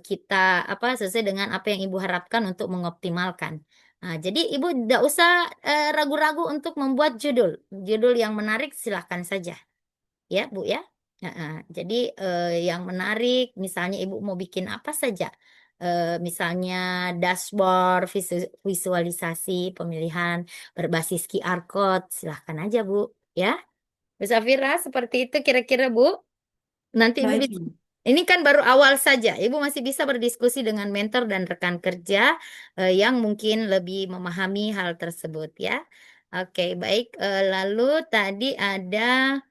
kita sesuai dengan apa yang Ibu harapkan untuk mengoptimalkan. Nah, jadi Ibu tidak usah ragu-ragu untuk membuat judul. Judul yang menarik silahkan saja. Ya, Bu ya. Jadi yang menarik misalnya Ibu mau bikin apa saja. Misalnya dashboard, visualisasi pemilihan berbasis QR code, silahkan aja Bu ya. Bu Safira, seperti itu kira-kira Bu. Nanti Ibu Baik, bisa, Bu. ini kan baru awal saja. Ibu masih bisa berdiskusi dengan mentor dan rekan kerja yang mungkin lebih memahami hal tersebut ya. Oke, baik. Lalu tadi ada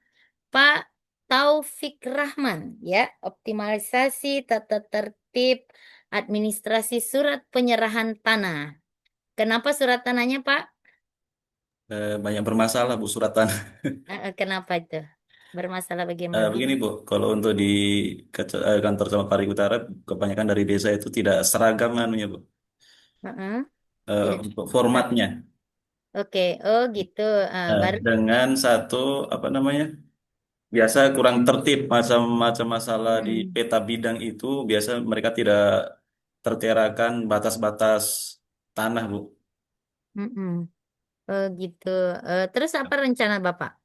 Pak Taufik Rahman ya, optimalisasi tata tertib administrasi surat penyerahan tanah. Kenapa surat tanahnya Pak? Banyak bermasalah Bu surat tanah. Kenapa itu? Bermasalah bagaimana? Begini Bu, kalau untuk di kantor cabang Paring Utara, kebanyakan dari desa itu tidak seragam anunya Bu, Heeh. Tidak. untuk formatnya. Oke, oh gitu. Baru. Dengan satu apa namanya, biasa kurang tertib macam-macam masalah di peta bidang itu, biasa mereka tidak terterakan batas-batas tanah Bu. Mm-mm. Oh gitu. Terus apa rencana Bapak?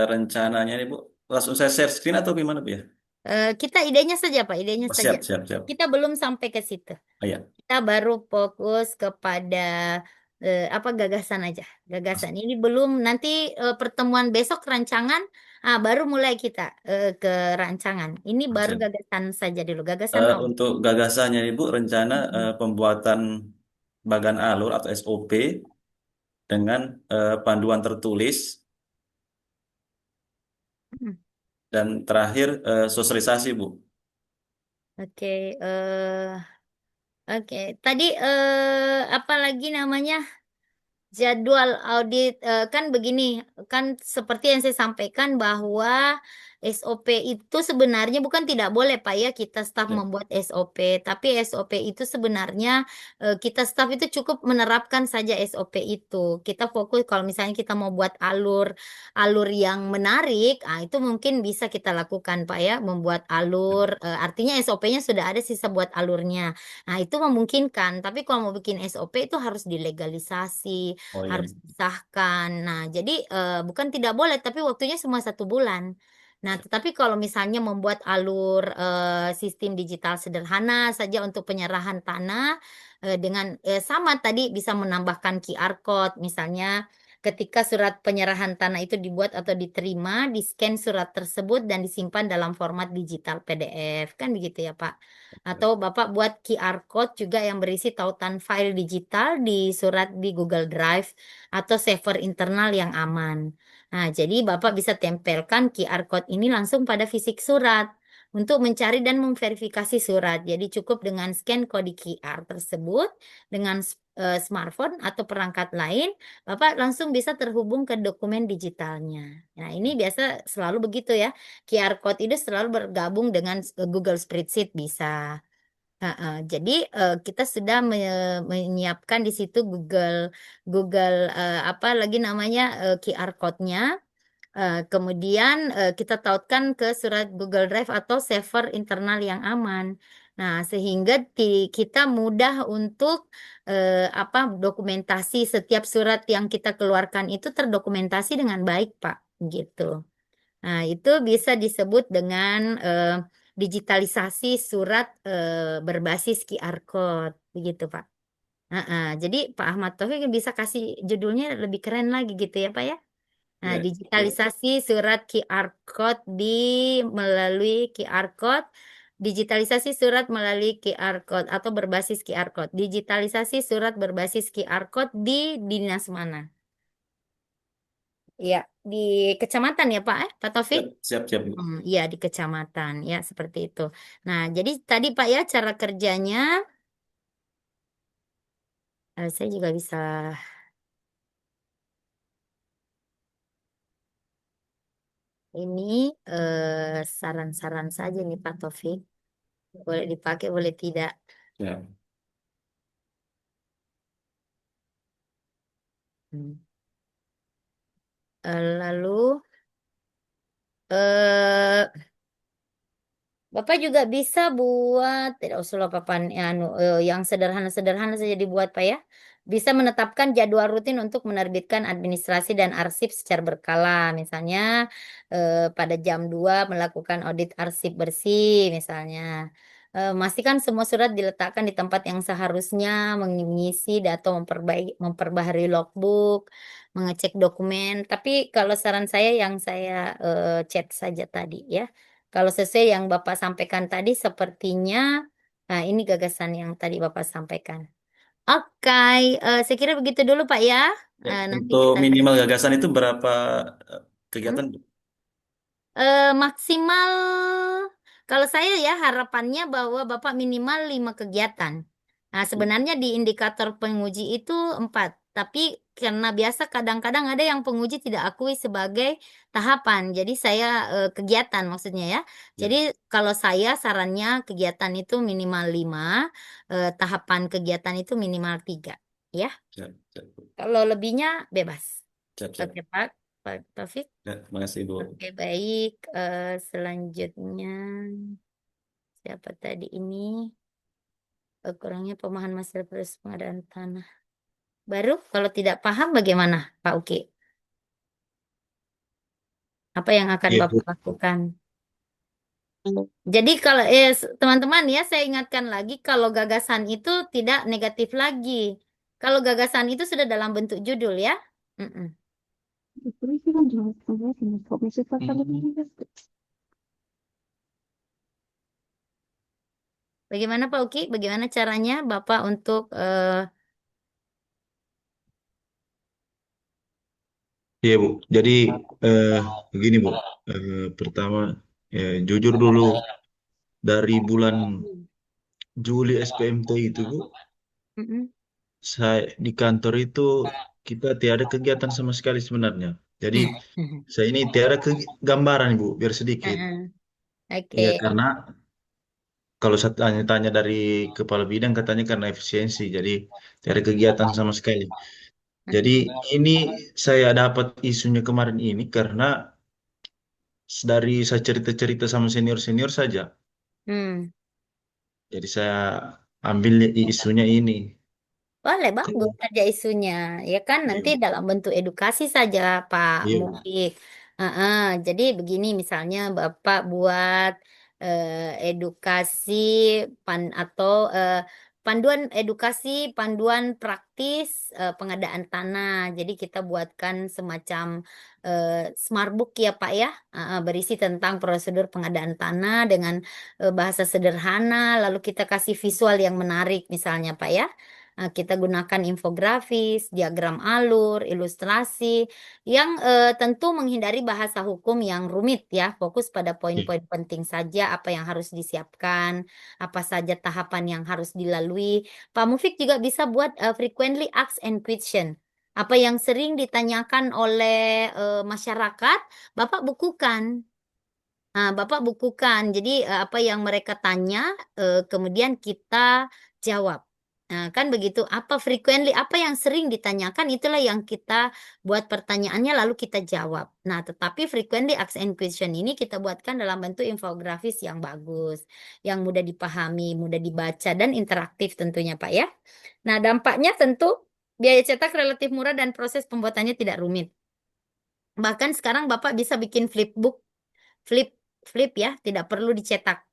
Rencananya nih Bu, langsung saya share screen atau gimana Bu ya? Kita idenya saja Pak, idenya Oh, saja. siap, siap, siap. Kita belum sampai ke situ. Oh, ya. Kita baru fokus kepada apa gagasan aja, gagasan. Ini belum nanti pertemuan besok rancangan, baru mulai kita ke rancangan. Ini baru Siap. gagasan saja dulu, gagasan awal. Untuk gagasannya Ibu, rencana pembuatan bagan alur atau SOP dengan panduan tertulis Hmm. dan terakhir sosialisasi Bu. Oke, oke. Tadi apa lagi namanya? Jadwal audit kan begini, kan seperti yang saya sampaikan bahwa SOP itu sebenarnya bukan tidak boleh Pak ya kita staf Ya. membuat SOP, tapi SOP itu sebenarnya kita staf itu cukup menerapkan saja SOP itu. Kita fokus kalau misalnya kita mau buat alur yang menarik, itu mungkin bisa kita lakukan Pak ya, membuat alur, artinya SOP-nya sudah ada sisa buat alurnya. Nah, itu memungkinkan, tapi kalau mau bikin SOP itu harus dilegalisasi, Oh iya. harus disahkan. Nah, jadi bukan tidak boleh, tapi waktunya cuma 1 bulan. Nah, tetapi kalau misalnya membuat alur sistem digital sederhana saja untuk penyerahan tanah dengan sama tadi bisa menambahkan QR code, misalnya ketika surat penyerahan tanah itu dibuat atau diterima, di-scan surat tersebut dan disimpan dalam format digital PDF, kan begitu ya Pak? Atau Bapak buat QR code juga yang berisi tautan file digital di surat di Google Drive atau server internal yang aman. Nah, jadi Bapak bisa tempelkan QR code ini langsung pada fisik surat untuk mencari dan memverifikasi surat. Jadi cukup dengan scan kode QR tersebut dengan smartphone atau perangkat lain, Bapak langsung bisa terhubung ke dokumen digitalnya. Nah, ini biasa selalu begitu ya. QR code itu selalu bergabung dengan Google Spreadsheet bisa. Jadi kita sudah menyiapkan di situ Google apa lagi namanya QR code-nya. Kemudian kita tautkan ke surat Google Drive atau server internal yang aman. Nah, sehingga kita mudah untuk apa dokumentasi setiap surat yang kita keluarkan itu terdokumentasi dengan baik, Pak, gitu. Nah, itu bisa disebut dengan digitalisasi surat berbasis QR code, begitu Pak. Jadi Pak Ahmad Taufik bisa kasih judulnya lebih keren lagi gitu ya Pak ya. Nah, Ya. digitalisasi surat QR code melalui QR code, digitalisasi surat melalui QR code atau berbasis QR code, digitalisasi surat berbasis QR code di dinas mana? Ya, di kecamatan ya Pak, Pak Taufik? Siap, siap, Bu. Iya, di kecamatan ya seperti itu. Nah, jadi tadi Pak ya cara kerjanya saya juga bisa ini saran-saran saja nih Pak Taufik. Boleh dipakai, boleh tidak. Ya. Lalu eh Bapak juga bisa buat, tidak usah papan yang sederhana-sederhana saja dibuat Pak ya. Bisa menetapkan jadwal rutin untuk menerbitkan administrasi dan arsip secara berkala. Misalnya pada jam 2 melakukan audit arsip bersih misalnya. Memastikan semua surat diletakkan di tempat yang seharusnya, mengisi data, memperbaharui logbook, mengecek dokumen. Tapi kalau saran saya yang saya chat saja tadi ya. Kalau sesuai yang Bapak sampaikan tadi sepertinya, nah ini gagasan yang tadi Bapak sampaikan. Oke, saya kira begitu dulu Pak ya. Ya. Nanti Untuk kita minimal gagasan itu berapa kegiatan, Bu? maksimal, kalau saya ya harapannya bahwa Bapak minimal 5 kegiatan. Nah, sebenarnya di indikator penguji itu 4. Tapi karena biasa kadang-kadang ada yang penguji tidak akui sebagai tahapan. Jadi saya kegiatan maksudnya ya. Jadi kalau saya sarannya kegiatan itu minimal 5, tahapan kegiatan itu minimal 3. Ya. Siap, siap, Bu. Kalau lebihnya bebas. Siap, siap. Oke Pak Taufik. Ya, terima kasih, Bu. Oke baik. Selanjutnya siapa tadi ini? Kurangnya pemahaman masalah proses pengadaan tanah. Baru kalau tidak paham bagaimana Pak Uki? Apa yang akan Iya, Bu. Bapak lakukan? Jadi kalau teman-teman ya saya ingatkan lagi kalau gagasan itu tidak negatif lagi. Kalau gagasan itu sudah dalam bentuk judul ya. Mm-mm. Bagaimana Pak Uki? Bagaimana caranya Bapak untuk Iya Bu, jadi eh, begini Bu, pertama jujur dulu dari bulan Juli SPMT itu Bu, mm-mm. saya di kantor itu kita tiada kegiatan sama sekali sebenarnya. Jadi saya ini tiada gambaran Bu, biar sedikit. Heeh. Oke. Iya karena kalau saya tanya-tanya dari kepala bidang katanya karena efisiensi, jadi tiada kegiatan sama sekali. Jadi ini saya dapat isunya kemarin ini karena dari saya cerita-cerita sama senior-senior saja. Hmm. Jadi saya ambil isunya ini. Boleh bagus Kalau- saja isunya, ya kan nanti Iya, dalam bentuk edukasi saja Pak iya, Mufik. Jadi begini misalnya Bapak buat edukasi atau panduan edukasi, panduan praktis pengadaan tanah. Jadi kita buatkan semacam smart book ya Pak ya, berisi tentang prosedur pengadaan tanah dengan bahasa sederhana, lalu kita kasih visual yang menarik misalnya Pak ya. Kita gunakan infografis, diagram alur, ilustrasi yang tentu menghindari bahasa hukum yang rumit ya. Fokus pada iya. poin-poin penting saja apa yang harus disiapkan, apa saja tahapan yang harus dilalui. Pak Mufik juga bisa buat frequently asked and question. Apa yang sering ditanyakan oleh masyarakat, Bapak bukukan. Bapak bukukan. Jadi apa yang mereka tanya, kemudian kita jawab. Nah, kan begitu. Apa frequently, apa yang sering ditanyakan, itulah yang kita buat pertanyaannya lalu kita jawab. Nah, tetapi frequently asked and question ini kita buatkan dalam bentuk infografis yang bagus, yang mudah dipahami, mudah dibaca, dan interaktif tentunya, Pak ya. Nah, dampaknya tentu biaya cetak relatif murah dan proses pembuatannya tidak rumit. Bahkan sekarang Bapak bisa bikin flipbook, flip flip ya, tidak perlu dicetak.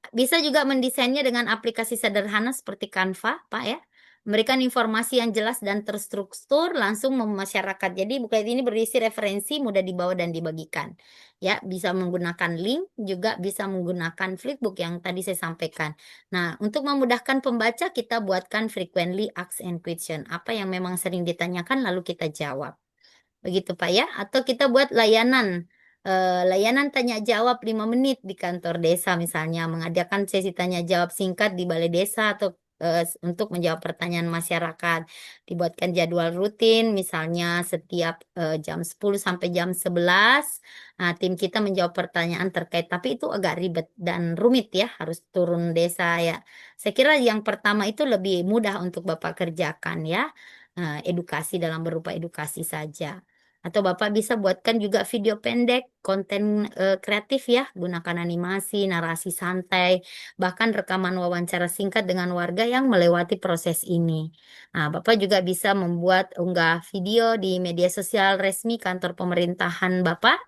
Bisa juga mendesainnya dengan aplikasi sederhana seperti Canva, Pak ya. Memberikan informasi yang jelas dan terstruktur langsung memasyarakat. Jadi buku ini berisi referensi, mudah dibawa dan dibagikan. Ya, bisa menggunakan link, juga bisa menggunakan flipbook yang tadi saya sampaikan. Nah, untuk memudahkan pembaca, kita buatkan frequently asked and question. Apa yang memang sering ditanyakan lalu kita jawab. Begitu Pak ya, atau kita buat layanan tanya jawab 5 menit di kantor desa misalnya, mengadakan sesi tanya jawab singkat di balai desa atau untuk menjawab pertanyaan masyarakat. Dibuatkan jadwal rutin misalnya setiap jam 10 sampai jam 11. Nah, tim kita menjawab pertanyaan terkait, tapi itu agak ribet dan rumit ya, harus turun desa ya. Saya kira yang pertama itu lebih mudah untuk Bapak kerjakan ya. Edukasi dalam berupa edukasi saja. Atau Bapak bisa buatkan juga video pendek, konten kreatif ya, gunakan animasi, narasi santai, bahkan rekaman wawancara singkat dengan warga yang melewati proses ini. Nah, Bapak juga bisa membuat unggah video di media sosial resmi kantor pemerintahan Bapak,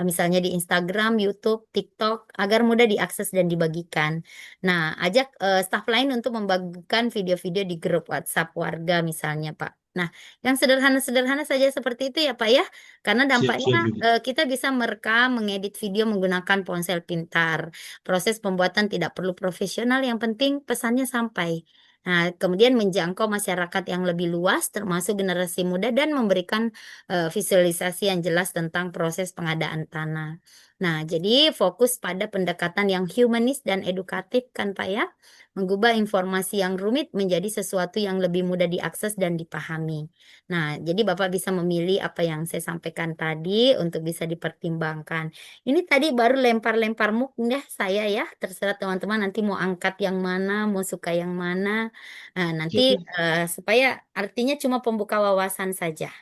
misalnya di Instagram, YouTube, TikTok, agar mudah diakses dan dibagikan. Nah, ajak staf lain untuk membagikan video-video di grup WhatsApp warga misalnya, Pak. Nah, yang sederhana-sederhana saja seperti itu ya Pak ya, karena Siap, dampaknya siap Bu. kita bisa merekam, mengedit video menggunakan ponsel pintar. Proses pembuatan tidak perlu profesional, yang penting pesannya sampai. Nah, kemudian menjangkau masyarakat yang lebih luas, termasuk generasi muda, dan memberikan visualisasi yang jelas tentang proses pengadaan tanah. Nah, jadi fokus pada pendekatan yang humanis dan edukatif kan Pak ya, mengubah informasi yang rumit menjadi sesuatu yang lebih mudah diakses dan dipahami. Nah, jadi Bapak bisa memilih apa yang saya sampaikan tadi untuk bisa dipertimbangkan. Ini tadi baru lempar-lempar muk ya saya ya, terserah teman-teman nanti mau angkat yang mana, mau suka yang mana. Nanti Siap, Bu. supaya artinya cuma pembuka wawasan saja.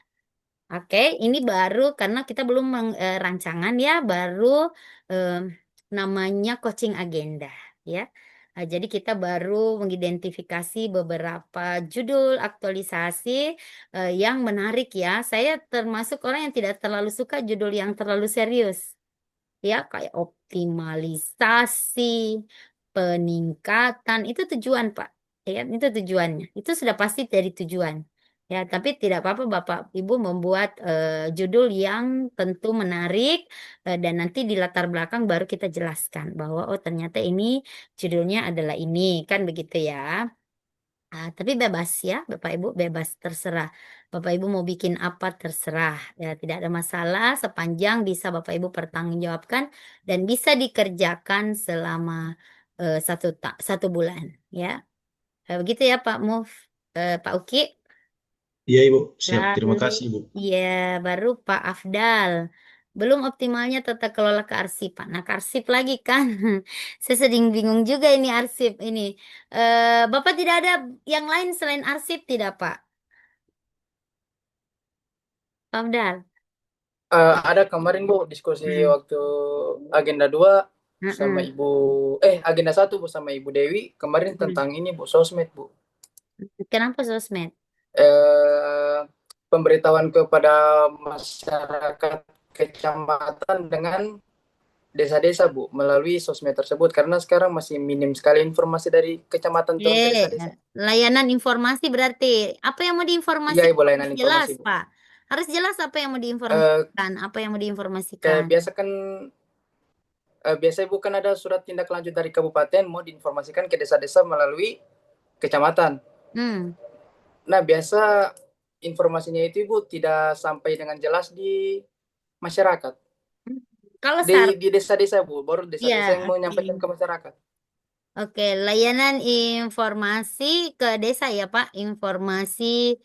Oke, ini baru karena kita belum rancangan ya, baru eh, namanya coaching agenda ya. Jadi kita baru mengidentifikasi beberapa judul aktualisasi yang menarik ya. Saya termasuk orang yang tidak terlalu suka judul yang terlalu serius. Ya, kayak optimalisasi, peningkatan, itu tujuan, Pak. Ya, itu tujuannya. Itu sudah pasti dari tujuan. Ya, tapi tidak apa-apa Bapak Ibu membuat judul yang tentu menarik dan nanti di latar belakang baru kita jelaskan bahwa oh ternyata ini judulnya adalah ini, kan begitu ya. Tapi bebas ya, Bapak Ibu bebas terserah. Bapak Ibu mau bikin apa terserah. Ya, tidak ada masalah sepanjang bisa Bapak Ibu pertanggungjawabkan dan bisa dikerjakan selama satu bulan ya. Begitu ya Pak Muf, Pak Uki. Iya, Ibu. Siap. Lalu, Terima kasih, Ibu. ya baru Pak Afdal. Belum optimalnya tata kelola kearsipan. Nah, kearsip lagi kan. Saya sedang bingung juga ini arsip ini. Bapak tidak ada yang lain selain arsip tidak, Pak? Pak Afdal. Ada kemarin Bu diskusi Hmm. waktu agenda 2 sama Mm-mm. Ibu agenda 1 Bu sama Ibu Dewi kemarin Mm. tentang ini Bu, sosmed Bu. Kenapa sosmed? Eh, Pemberitahuan kepada masyarakat kecamatan dengan desa-desa Bu melalui sosmed tersebut karena sekarang masih minim sekali informasi dari kecamatan turun ke desa-desa. Layanan informasi berarti apa yang mau Iya diinformasikan Ibu, layanan harus jelas, informasi Bu. Pak. Harus jelas apa yang mau diinformasikan, apa yang mau diinformasikan. Kayak biasa kan biasanya bukan ada surat tindak lanjut dari kabupaten mau diinformasikan ke desa-desa melalui kecamatan. Nah, biasa informasinya itu Ibu tidak sampai dengan jelas di masyarakat. Kalau Di desa-desa Bu, baru desa-desa yang oke. menyampaikan ke masyarakat. Oke, layanan informasi ke desa ya Pak, informasi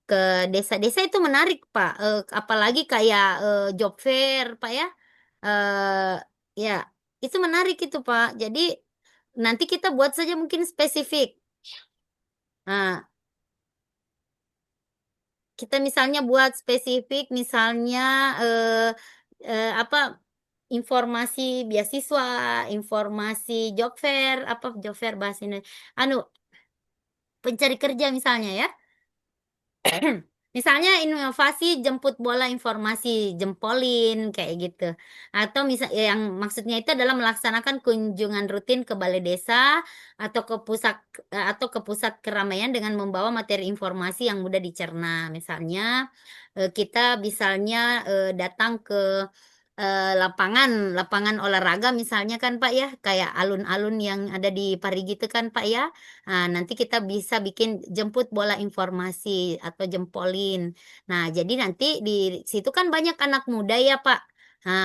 ke desa-desa itu menarik Pak. Apalagi kayak job fair Pak ya. Ya, itu menarik itu Pak. Jadi nanti kita buat saja mungkin spesifik. Nah, kita misalnya buat spesifik, misalnya apa informasi beasiswa, informasi job fair, apa job fair bahasa ini, pencari kerja misalnya ya. Misalnya inovasi jemput bola informasi, jempolin kayak gitu. Atau yang maksudnya itu adalah melaksanakan kunjungan rutin ke balai desa atau ke pusat keramaian dengan membawa materi informasi yang mudah dicerna. Misalnya kita misalnya datang ke lapangan olahraga misalnya kan Pak ya, kayak alun-alun yang ada di Parigi itu kan Pak ya. Nanti kita bisa bikin jemput bola informasi atau jempolin. Nah, jadi nanti di situ kan banyak anak muda ya, Pak.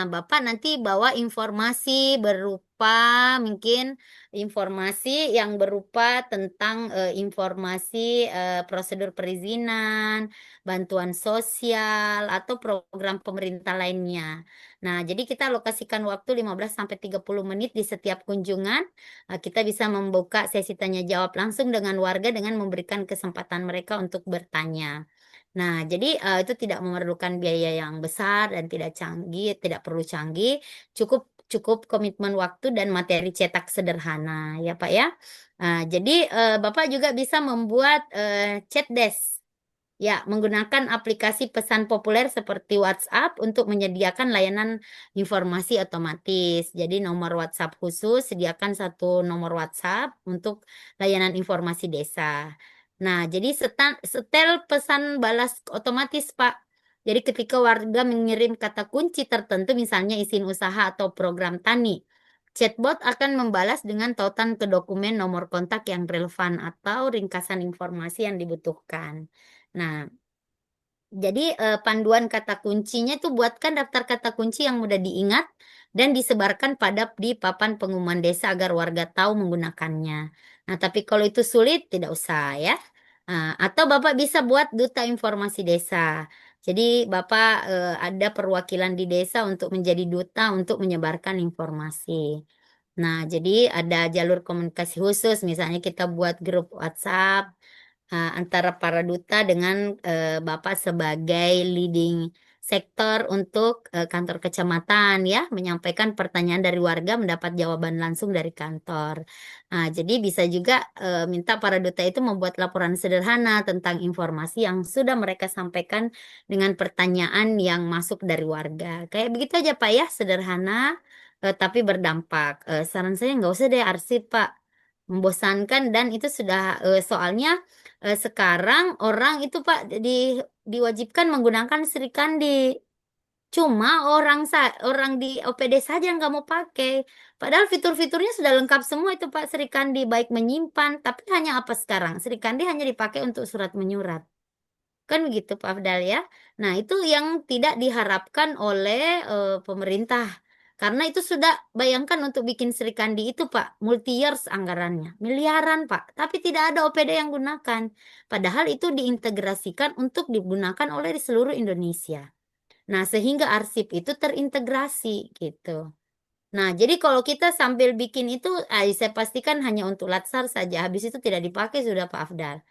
Bapak nanti bawa informasi berupa mungkin informasi yang berupa tentang informasi prosedur perizinan, bantuan sosial, atau program pemerintah lainnya. Nah, jadi kita alokasikan waktu 15 sampai 30 menit di setiap kunjungan. Kita bisa membuka sesi tanya jawab langsung dengan warga dengan memberikan kesempatan mereka untuk bertanya. Nah, jadi itu tidak memerlukan biaya yang besar dan tidak canggih, tidak perlu canggih, cukup komitmen waktu dan materi cetak sederhana ya Pak ya. Jadi Bapak juga bisa membuat chat desk. Ya, menggunakan aplikasi pesan populer seperti WhatsApp untuk menyediakan layanan informasi otomatis. Jadi nomor WhatsApp khusus, sediakan satu nomor WhatsApp untuk layanan informasi desa. Nah, jadi setel pesan balas otomatis, Pak. Jadi ketika warga mengirim kata kunci tertentu, misalnya izin usaha atau program tani, chatbot akan membalas dengan tautan ke dokumen nomor kontak yang relevan atau ringkasan informasi yang dibutuhkan. Nah, jadi panduan kata kuncinya itu buatkan daftar kata kunci yang mudah diingat dan disebarkan di papan pengumuman desa agar warga tahu menggunakannya. Nah, tapi kalau itu sulit tidak usah ya. Atau Bapak bisa buat duta informasi desa. Jadi Bapak ada perwakilan di desa untuk menjadi duta untuk menyebarkan informasi. Nah, jadi ada jalur komunikasi khusus, misalnya kita buat grup WhatsApp antara para duta dengan Bapak sebagai leading sektor untuk kantor kecamatan ya, menyampaikan pertanyaan dari warga, mendapat jawaban langsung dari kantor. Jadi bisa juga minta para duta itu membuat laporan sederhana tentang informasi yang sudah mereka sampaikan dengan pertanyaan yang masuk dari warga. Kayak begitu aja Pak ya, sederhana tapi berdampak. Saran saya nggak usah deh arsip Pak. membosankan dan itu sudah soalnya sekarang orang itu Pak diwajibkan menggunakan Sri Kandi. Cuma orang di OPD saja yang nggak mau pakai. Padahal fitur-fiturnya sudah lengkap semua itu Pak Sri Kandi, baik menyimpan, tapi hanya apa sekarang? Sri Kandi hanya dipakai untuk surat menyurat. Kan begitu Pak Afdal ya. Nah, itu yang tidak diharapkan oleh pemerintah. Karena itu sudah bayangkan untuk bikin Sri Kandi itu Pak, multi years anggarannya, miliaran Pak. Tapi tidak ada OPD yang gunakan. Padahal itu diintegrasikan untuk digunakan oleh di seluruh Indonesia. Nah, sehingga arsip itu terintegrasi gitu. Nah, jadi kalau kita sambil bikin itu, saya pastikan hanya untuk Latsar saja. Habis itu tidak dipakai sudah Pak Afdal.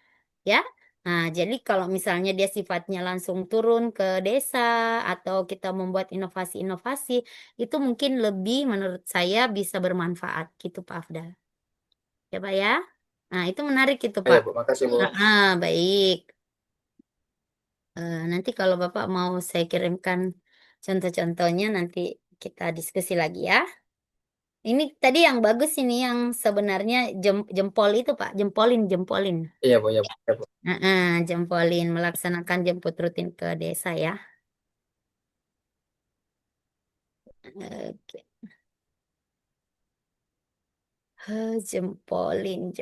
Ya. Nah, jadi kalau misalnya dia sifatnya langsung turun ke desa atau kita membuat inovasi-inovasi, itu mungkin lebih menurut saya bisa bermanfaat gitu Pak Afdal. Ya Pak ya. Nah, itu menarik itu Ya, Pak. Bu. Makasih, Bu. Baik. Nanti kalau Bapak mau saya kirimkan contoh-contohnya nanti kita diskusi lagi ya. Ini tadi yang bagus ini yang sebenarnya jempol itu Pak, jempolin. Iya, Bu. Ya, Bu. Ya, Bu. Jempolin melaksanakan jemput rutin ke desa ya. Oke. Jempolin.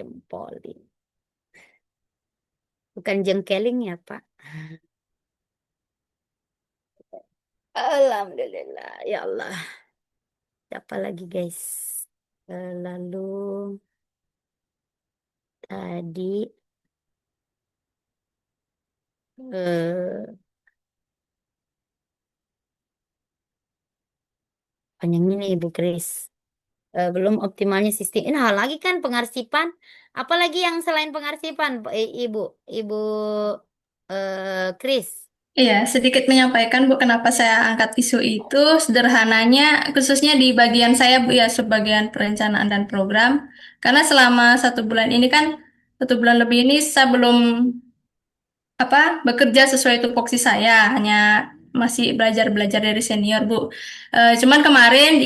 Bukan jengkeling ya Pak. Alhamdulillah ya Allah. Apa lagi guys? Lalu tadi panjang ini Ibu Kris. Belum optimalnya sistem. Nah, lagi kan pengarsipan. Apalagi yang selain pengarsipan, Ibu Kris? Iya, sedikit menyampaikan Bu, kenapa saya angkat isu itu. Sederhananya, khususnya di bagian saya Bu ya, sebagian perencanaan dan program. Karena selama 1 bulan ini kan, 1 bulan lebih ini saya belum bekerja sesuai tupoksi saya, hanya masih belajar dari senior Bu. Cuman kemarin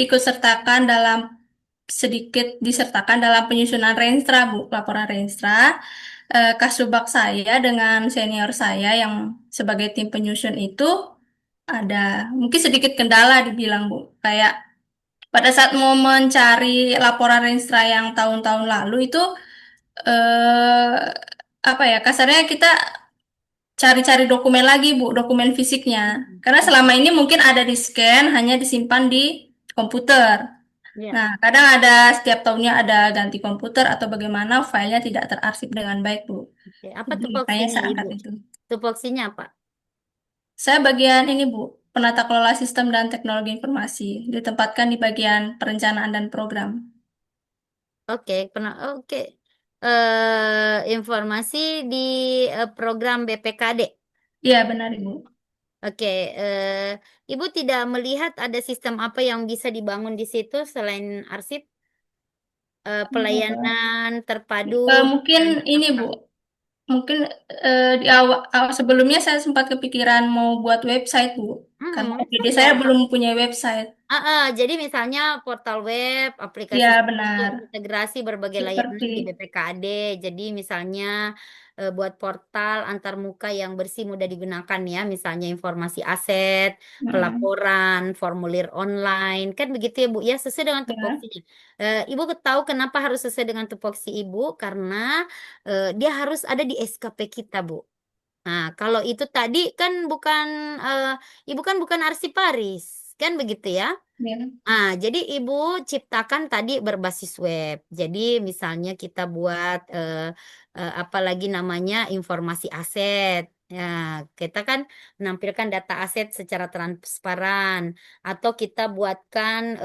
sedikit disertakan dalam penyusunan Renstra Bu, laporan Renstra. Kasubag saya dengan senior saya yang sebagai tim penyusun itu ada mungkin sedikit kendala dibilang Bu. Kayak pada saat mau mencari laporan Renstra yang tahun-tahun lalu itu kasarnya kita cari-cari dokumen lagi Bu, dokumen fisiknya. Karena selama ini mungkin ada di scan, hanya disimpan di komputer. Ya. Nah, kadang ada setiap tahunnya ada ganti komputer atau bagaimana filenya tidak terarsip dengan baik Bu. Oke. Apa Jadi, makanya tupoksinya saya angkat Ibu? itu. Tupoksinya apa? Saya bagian ini Bu, penata kelola sistem dan teknologi informasi, ditempatkan di bagian perencanaan dan program. Oke. Informasi di program BPKD. Iya, benar Ibu. Oke, Ibu tidak melihat ada sistem apa yang bisa dibangun di situ selain arsip? Pelayanan terpadu. Mungkin ini Bu, mungkin di awal sebelumnya saya sempat kepikiran mau buat website Bu, karena OPD saya belum punya website. Jadi misalnya portal web, aplikasi Ya, untuk benar. integrasi berbagai layanan di Seperti BPKD. Jadi misalnya buat portal antarmuka yang bersih mudah digunakan ya, misalnya informasi aset, pelaporan, formulir online, kan begitu ya Bu ya, sesuai dengan tupoksinya. Ibu tahu kenapa harus sesuai dengan tupoksi Ibu? Karena dia harus ada di SKP kita Bu. Nah, kalau itu tadi kan Ibu kan bukan arsiparis, kan begitu ya? ya. Jadi Ibu ciptakan tadi berbasis web. Jadi misalnya kita buat apa lagi namanya informasi aset. Ya, kita kan menampilkan data aset secara transparan atau kita buatkan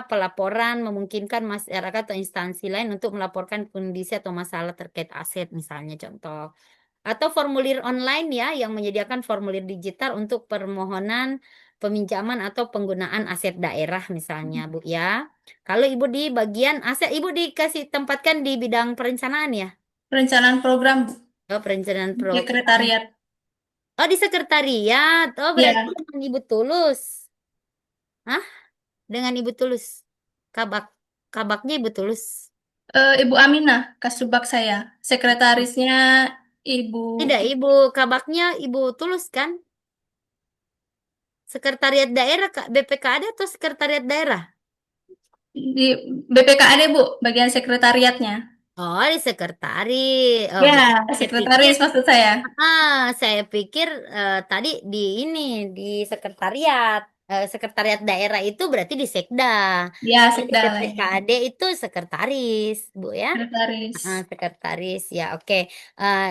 pelaporan memungkinkan masyarakat atau instansi lain untuk melaporkan kondisi atau masalah terkait aset misalnya contoh. Atau formulir online ya yang menyediakan formulir digital untuk permohonan peminjaman atau penggunaan aset daerah misalnya Bu ya. Kalau Ibu di bagian aset, Ibu dikasih tempatkan di bidang perencanaan ya? Perencanaan program Bu. Oh, perencanaan Di program. sekretariat. Oh, di sekretariat. Oh, berarti Ya. dengan Ibu Tulus. Hah? Dengan Ibu Tulus. Kabaknya Ibu Tulus. Ibu Aminah, Kasubag saya. Sekretarisnya Ibu Tidak, Ibu Kabaknya Ibu Tulus kan? Sekretariat daerah, BPKAD atau sekretariat daerah? di BPKAD, Bu, bagian sekretariatnya. Oh, di sekretaris. Oh, Ya, saya pikir, sekretaris maksud saya. saya pikir tadi di ini di sekretariat. Sekretariat daerah itu berarti di Sekda. Ya, Kalau di sekda lah ya. BPKAD itu sekretaris, Bu ya. Sekretaris. Sekretaris ya, oke.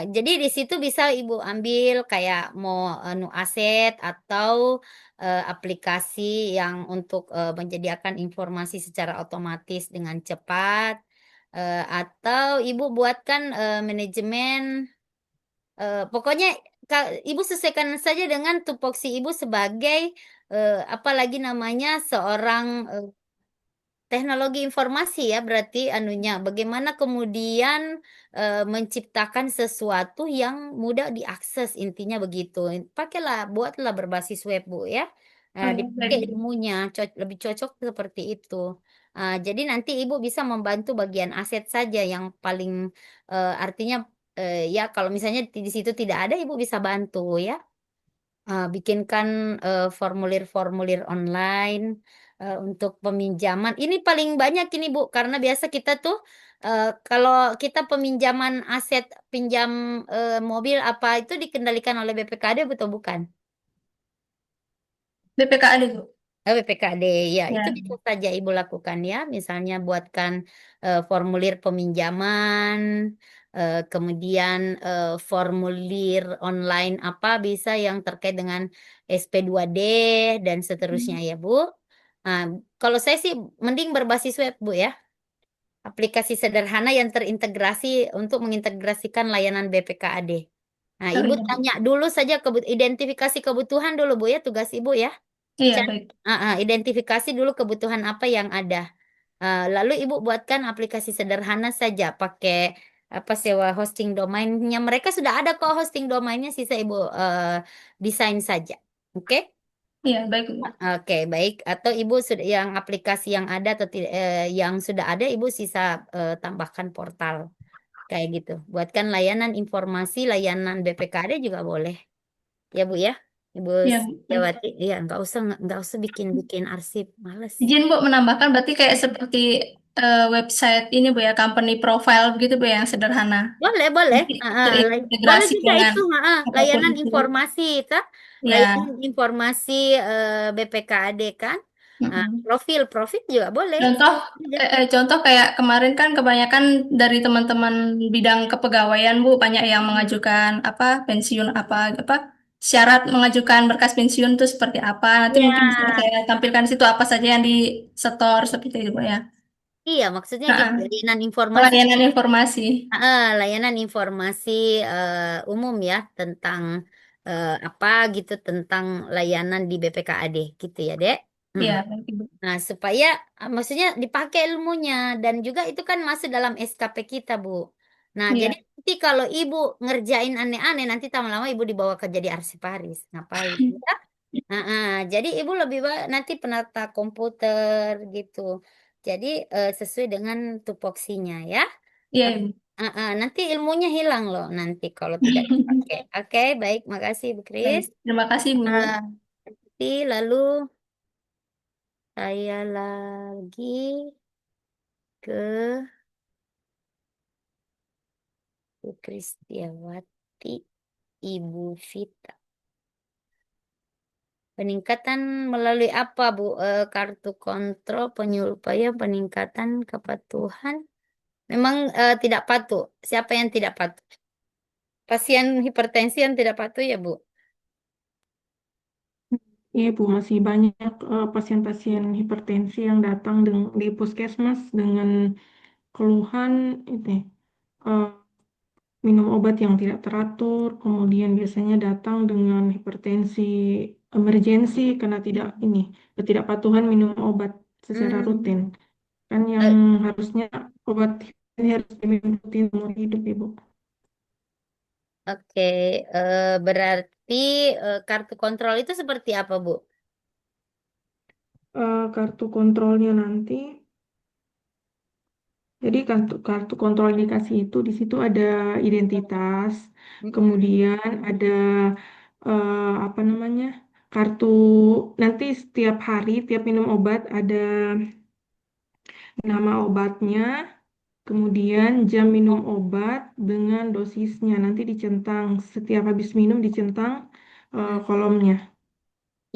Jadi di situ bisa Ibu ambil kayak mau aset atau aplikasi yang untuk menyediakan informasi secara otomatis dengan cepat. Atau Ibu buatkan manajemen, pokoknya Ibu sesuaikan saja dengan tupoksi Ibu sebagai apalagi namanya seorang teknologi informasi ya, berarti anunya bagaimana kemudian menciptakan sesuatu yang mudah diakses, intinya begitu. Buatlah berbasis web, Bu ya. Dipakai Baik. ilmunya, lebih cocok seperti itu. Jadi nanti Ibu bisa membantu bagian aset saja yang paling artinya ya kalau misalnya di situ tidak ada, Ibu bisa bantu ya. Bikinkan formulir-formulir online untuk peminjaman. Ini paling banyak ini Bu, karena biasa kita tuh kalau kita peminjaman aset pinjam mobil apa itu dikendalikan oleh BPKD betul bukan? BPKAD, Bu. BPKD ya, itu Ya. bisa saja Ibu lakukan ya. Misalnya buatkan formulir peminjaman, kemudian formulir online apa bisa yang terkait dengan SP2D dan seterusnya ya Bu. Nah, kalau saya sih mending berbasis web Bu ya. Aplikasi sederhana yang terintegrasi untuk mengintegrasikan layanan BPKAD. Nah, Ibu Iya, Bu. tanya dulu saja identifikasi kebutuhan dulu Bu ya, tugas Ibu ya. Iya, baik. Identifikasi dulu kebutuhan apa yang ada. Lalu Ibu buatkan aplikasi sederhana saja pakai apa sewa hosting domainnya. Mereka sudah ada kok hosting domainnya, sisa Ibu desain saja. Oke? Iya, baik, Bu. Oke, baik. Atau Ibu sudah yang aplikasi yang ada atau yang sudah ada Ibu sisa tambahkan portal kayak gitu. Buatkan layanan informasi, layanan BPKD juga boleh. Ya Bu ya. Ibu Iya, Bu. Setiawati, iya nggak usah bikin arsip, males. Izin, Bu, menambahkan berarti kayak seperti website ini, Bu ya, company profile begitu, Bu, yang sederhana. Boleh. Nanti Boleh terintegrasi juga dengan itu, apapun layanan itu. informasi, Ya. layanan informasi BPKAD kan. Profil juga boleh. Contoh kayak kemarin kan kebanyakan dari teman-teman bidang kepegawaian, Bu, banyak yang mengajukan apa pensiun apa syarat mengajukan berkas pensiun itu seperti apa. Nanti mungkin bisa saya tampilkan di situ apa saja yang disetor seperti itu, Bu ya. Iya, maksudnya gitu, layanan informasi. Layanan informasi. Layanan informasi umum ya tentang apa gitu, tentang layanan di BPKAD gitu ya, Dek. Iya, Nah, supaya maksudnya dipakai ilmunya dan juga itu kan masuk dalam SKP kita, Bu. Nah, Iya. jadi nanti kalau Ibu ngerjain aneh-aneh, nanti lama-lama Ibu dibawa ke jadi arsiparis. Ngapain? Ya? Jadi Ibu lebih nanti penata komputer gitu. Jadi sesuai dengan tupoksinya ya. Iya, Ibu. Nanti ilmunya hilang loh nanti kalau tidak dipakai. Oke, baik, makasih Bu Kris. Baik, terima kasih, Bu. Nanti lalu saya lagi ke Bu Kristiawati, Ibu Vita. Peningkatan melalui apa, Bu? Kartu kontrol upaya peningkatan kepatuhan. Memang tidak patuh. Siapa yang tidak patuh? Pasien hipertensi yang tidak patuh ya, Bu? Iya, Bu, masih banyak pasien-pasien hipertensi yang datang di puskesmas dengan keluhan itu minum obat yang tidak teratur, kemudian biasanya datang dengan hipertensi emergensi karena ketidakpatuhan minum obat secara rutin. Kan yang harusnya obat ini harus diminum rutin seumur hidup, Ibu. Oke, berarti kartu kontrol itu seperti apa, Bu? Kartu kontrolnya nanti Jadi kartu kontrol indikasi itu di situ ada identitas, Mm-mm. kemudian ada apa namanya kartu nanti setiap hari tiap minum obat ada nama obatnya, kemudian jam minum obat dengan dosisnya nanti dicentang setiap habis minum dicentang Hmm. kolomnya.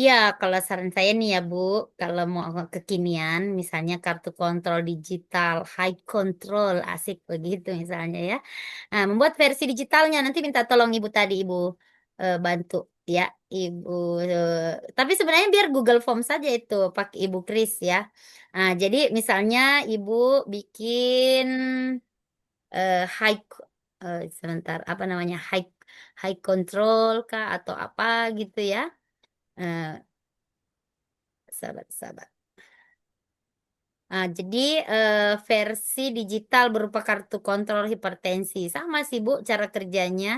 Ya, kalau saran saya nih ya Bu, kalau mau kekinian, misalnya kartu kontrol digital, high control, asik begitu misalnya ya. Nah, membuat versi digitalnya, nanti minta tolong Ibu tadi, Ibu bantu ya, Ibu. Tapi sebenarnya biar Google Form saja itu, pakai Ibu Kris ya. Nah, jadi misalnya Ibu bikin high, sebentar, apa namanya, high control kah atau apa gitu ya. Eh, sahabat-sahabat. Nah, jadi versi digital berupa kartu kontrol hipertensi. Sama sih Bu cara kerjanya.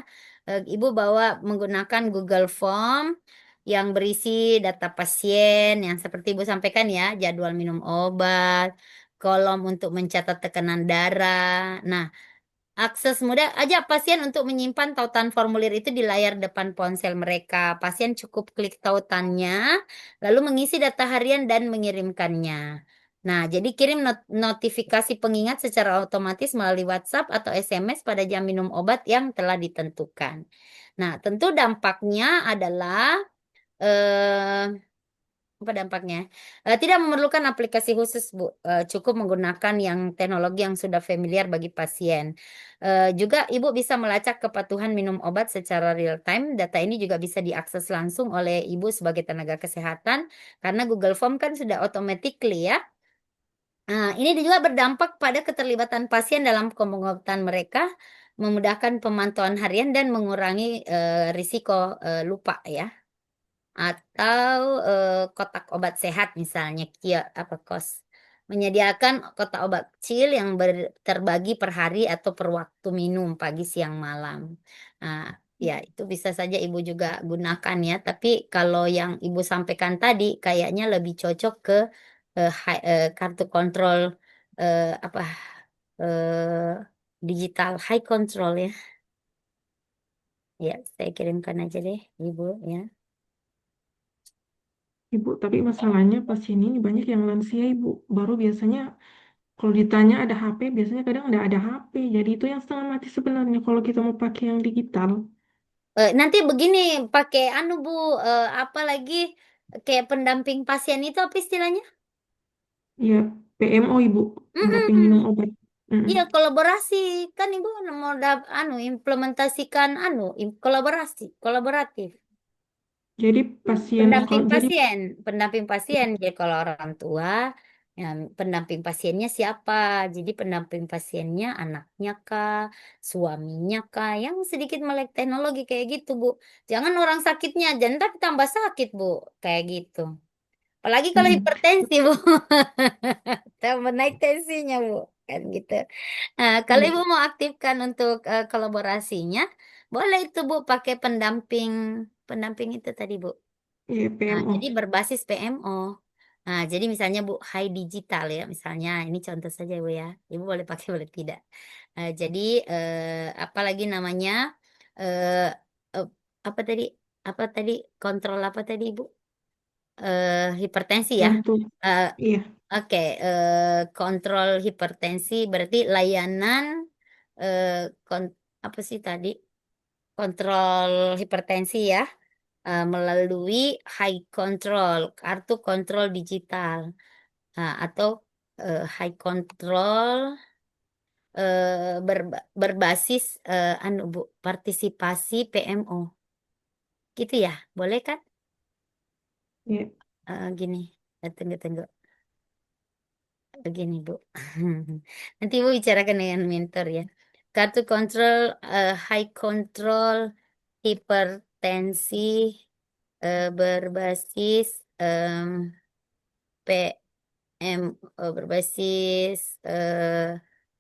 Ibu bawa menggunakan Google Form yang berisi data pasien yang seperti Ibu sampaikan ya, jadwal minum obat, kolom untuk mencatat tekanan darah. Nah, akses mudah aja pasien untuk menyimpan tautan formulir itu di layar depan ponsel mereka. Pasien cukup klik tautannya, lalu mengisi data harian dan mengirimkannya. Nah, jadi kirim notifikasi pengingat secara otomatis melalui WhatsApp atau SMS pada jam minum obat yang telah ditentukan. Nah, tentu dampaknya adalah eh, apa dampaknya? Tidak memerlukan aplikasi khusus, Bu. Cukup menggunakan yang teknologi yang sudah familiar bagi pasien. Juga Ibu bisa melacak kepatuhan minum obat secara real time. Data ini juga bisa diakses langsung oleh Ibu sebagai tenaga kesehatan karena Google Form kan sudah automatically ya. Nah, ini juga berdampak pada keterlibatan pasien dalam pengobatan mereka, memudahkan pemantauan harian dan mengurangi risiko lupa ya. Atau kotak obat sehat misalnya apa kos menyediakan kotak obat kecil yang terbagi per hari atau per waktu minum pagi siang malam. Nah, ya itu bisa saja Ibu juga gunakan ya. Tapi kalau yang Ibu sampaikan tadi kayaknya lebih cocok ke kartu kontrol apa digital high control ya. Ya, saya kirimkan aja deh Ibu ya. Ibu, tapi masalahnya pasien ini banyak yang lansia, Ibu. Baru biasanya kalau ditanya ada HP, biasanya kadang nggak ada HP. Jadi itu yang setengah mati sebenarnya kalau kita mau pakai yang digital. Nanti begini pakai anu Bu, apa lagi kayak pendamping pasien itu apa istilahnya? Ya, PMO, Ibu. Pendamping minum Mm-mm. obat. Mm-mm. Iya kolaborasi kan Ibu mau implementasikan kolaboratif. Jadi pasien, Pendamping kalau jadi pasien, pendamping pasien. Jadi kalau orang tua, ya, pendamping pasiennya siapa? Jadi pendamping pasiennya anaknya kah, suaminya kah, yang sedikit melek teknologi kayak gitu Bu. Jangan orang sakitnya, jangan tapi tambah sakit Bu, kayak gitu. Apalagi kalau mm-mm. hipertensi Bu, tambah naik tensinya Bu, kan gitu. Nah, kalau Iya, Ibu mau aktifkan untuk kolaborasinya, boleh itu Bu pakai pendamping, pendamping itu tadi Bu. iya, Nah, PMO. jadi berbasis PMO. Nah, jadi misalnya Bu, high digital ya, misalnya ini contoh saja Bu ya. Ibu boleh pakai, boleh tidak. Jadi apa lagi namanya? Eh, eh, apa tadi? Apa tadi? Kontrol apa tadi Ibu? Hipertensi ya. Bantu. Eh, Iya, Oke, kontrol hipertensi berarti layanan eh, kon- apa sih tadi? Kontrol hipertensi ya melalui high control, kartu kontrol digital. Nah, atau high control berbasis anu Bu, partisipasi PMO. Gitu ya, boleh kan? iya. Gini, tunggu. Begini Bu. Nanti Ibu bicarakan dengan mentor ya. Kartu kontrol high control hipertensi berbasis berbasis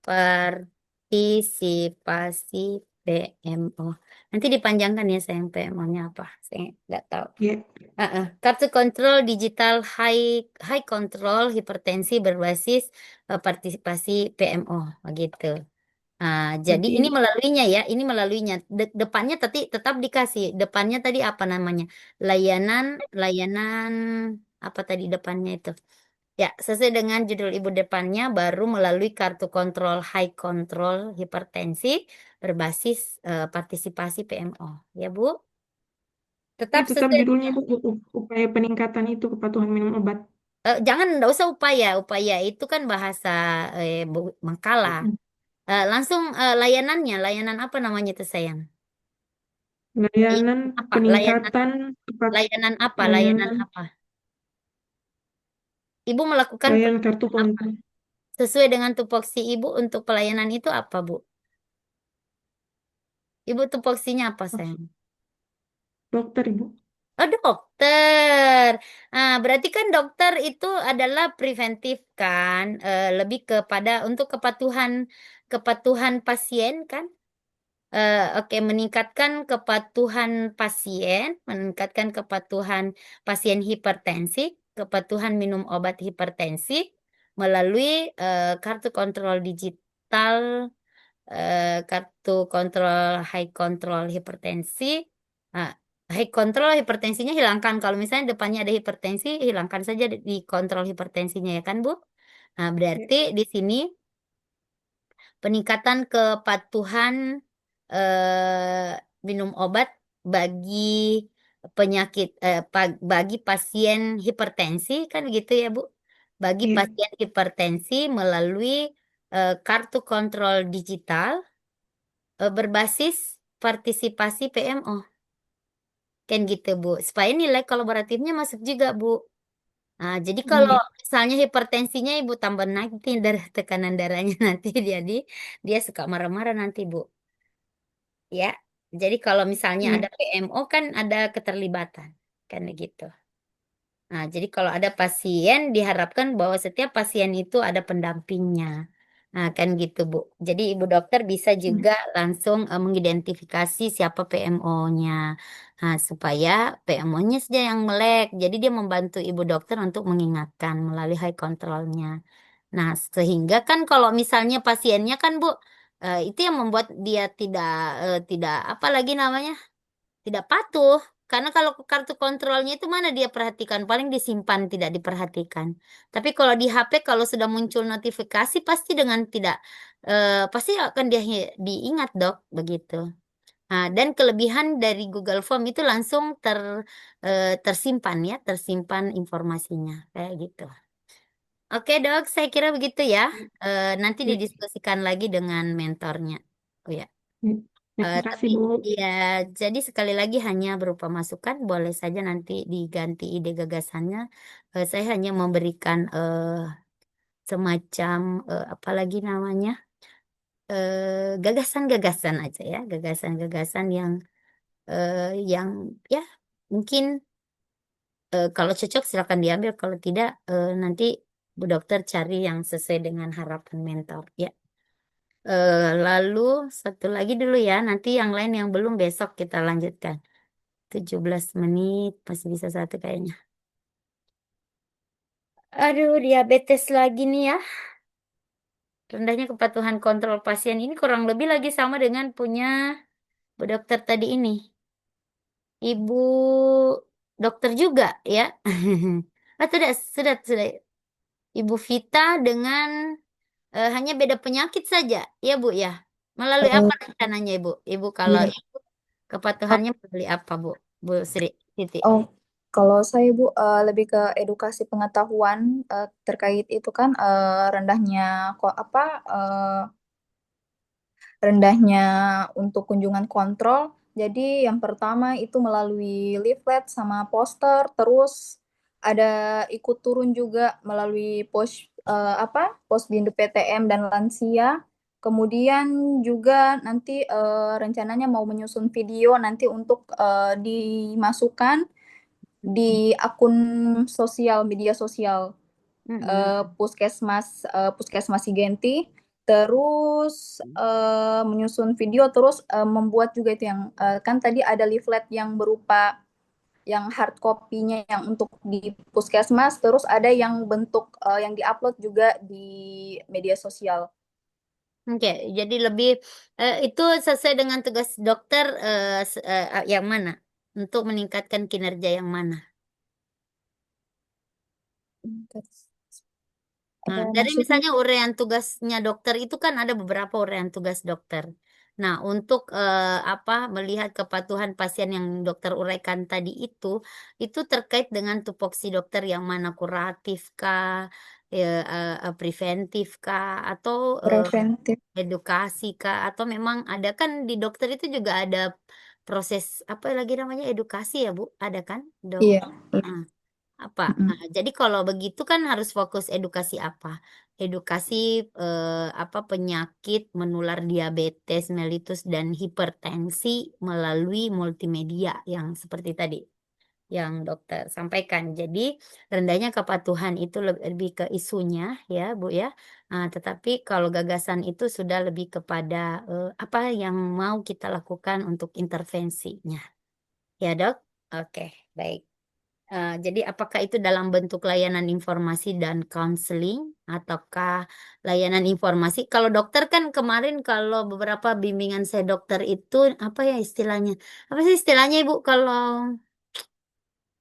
partisipasi PMO. Nanti dipanjangkan ya sayang PMO-nya apa? Saya nggak tahu. Ya. Kartu kontrol digital high control hipertensi berbasis partisipasi PMO begitu. Jadi Berarti ini melaluinya ya, ini melaluinya. Depannya tetap dikasih. Depannya tadi apa namanya? Layanan apa tadi depannya itu? Ya, sesuai dengan judul ibu depannya baru melalui kartu kontrol high control hipertensi berbasis partisipasi PMO. Ya, Bu. Tetap tetap sesuai. judulnya Ibu, upaya peningkatan itu kepatuhan minum obat. Jangan, enggak usah upaya. Upaya itu kan bahasa makalah. Langsung layanannya, layanan apa namanya itu sayang? Layanan Apa? peningkatan Layanan apa? Layanan layanan apa? Ibu melakukan layanan kartu apa? kontrol Sesuai dengan tupoksi Ibu untuk pelayanan itu apa, Bu? Ibu tupoksinya apa, sayang? dokter Ibu. Oh, dokter. Berarti kan dokter itu adalah preventif kan? Lebih kepada untuk kepatuhan pasien kan? Oke, meningkatkan kepatuhan pasien hipertensi, kepatuhan minum obat hipertensi melalui kartu kontrol digital, kartu kontrol high control hipertensi. High control hipertensinya hilangkan. Kalau misalnya depannya ada hipertensi, hilangkan saja di kontrol hipertensinya ya kan, Bu? Berarti di sini peningkatan kepatuhan minum obat bagi penyakit bagi pasien hipertensi kan gitu ya Bu, bagi Iya. pasien hipertensi melalui kartu kontrol digital berbasis partisipasi PMO kan gitu Bu, supaya nilai kolaboratifnya masuk juga Bu. Jadi kalau misalnya hipertensinya Ibu tambah naik dari tekanan darahnya nanti dia suka marah-marah nanti Bu. Ya, jadi kalau misalnya Iya. ada PMO kan ada keterlibatan, kan gitu. Jadi kalau ada pasien diharapkan bahwa setiap pasien itu ada pendampingnya. Kan gitu, Bu. Jadi Ibu dokter bisa juga langsung mengidentifikasi siapa PMO-nya. Supaya PMO-nya saja yang melek. Jadi dia membantu Ibu dokter untuk mengingatkan melalui high control-nya. Nah, sehingga kan kalau misalnya pasiennya kan, Bu, itu yang membuat dia tidak apa lagi namanya? Tidak patuh. Karena kalau kartu kontrolnya itu mana dia perhatikan, paling disimpan tidak diperhatikan. Tapi kalau di HP kalau sudah muncul notifikasi pasti dengan tidak pasti akan dia diingat, Dok, begitu. Dan kelebihan dari Google Form itu langsung tersimpan ya, tersimpan informasinya kayak gitu. Oke, Dok, saya kira begitu ya. Nanti didiskusikan lagi dengan mentornya. Oh ya. Terima kasih Tapi Bu. ya, jadi sekali lagi hanya berupa masukan, boleh saja nanti diganti ide gagasannya. Saya hanya memberikan semacam apa lagi namanya, gagasan-gagasan aja ya, gagasan-gagasan yang ya mungkin kalau cocok silakan diambil, kalau tidak nanti Bu Dokter cari yang sesuai dengan harapan mentor ya. Lalu satu lagi dulu ya, nanti yang lain yang belum besok kita lanjutkan. 17 menit, masih bisa satu kayaknya. Aduh, diabetes lagi nih ya. Rendahnya kepatuhan kontrol pasien ini kurang lebih lagi sama dengan punya Bu Dokter tadi ini. Ibu dokter juga ya. Sudah. Ibu Vita dengan hanya beda penyakit saja, ya Bu ya. Melalui apa rencananya Ibu? Ibu kalau Iya. ibu kepatuhannya melalui apa Bu? Bu Sri Siti. Oh, kalau saya Bu lebih ke edukasi pengetahuan terkait itu kan rendahnya kok rendahnya untuk kunjungan kontrol. Jadi yang pertama itu melalui leaflet sama poster, terus ada ikut turun juga melalui Posbindu PTM dan lansia. Kemudian juga nanti rencananya mau menyusun video nanti untuk dimasukkan di akun media sosial Puskesmas Sigenti. terus menyusun video, terus membuat juga itu yang kan tadi ada leaflet yang berupa yang hard copy-nya yang untuk di puskesmas, terus ada yang bentuk yang diupload juga di media sosial. Oke, jadi lebih itu sesuai dengan tugas dokter yang mana? Untuk meningkatkan kinerja yang mana? Dari Maksudnya misalnya uraian tugasnya dokter itu kan ada beberapa uraian tugas dokter. Nah, untuk melihat kepatuhan pasien yang dokter uraikan tadi itu terkait dengan tupoksi dokter yang mana kuratif kah, preventif kah, atau preventif. edukasi kah, atau memang ada kan di dokter itu juga ada proses apa lagi namanya edukasi ya Bu? Ada kan, Dok? Iya. Nah, apa? Nah, jadi kalau begitu kan harus fokus edukasi apa? Edukasi penyakit menular diabetes, mellitus dan hipertensi melalui multimedia yang seperti tadi yang dokter sampaikan. Jadi rendahnya kepatuhan itu lebih ke isunya ya, Bu ya. Tetapi kalau gagasan itu sudah lebih kepada apa yang mau kita lakukan untuk intervensinya. Ya, Dok? Oke, baik. Jadi apakah itu dalam bentuk layanan informasi dan counseling ataukah layanan informasi? Kalau dokter kan kemarin kalau beberapa bimbingan saya dokter itu apa ya istilahnya? Apa sih istilahnya Ibu kalau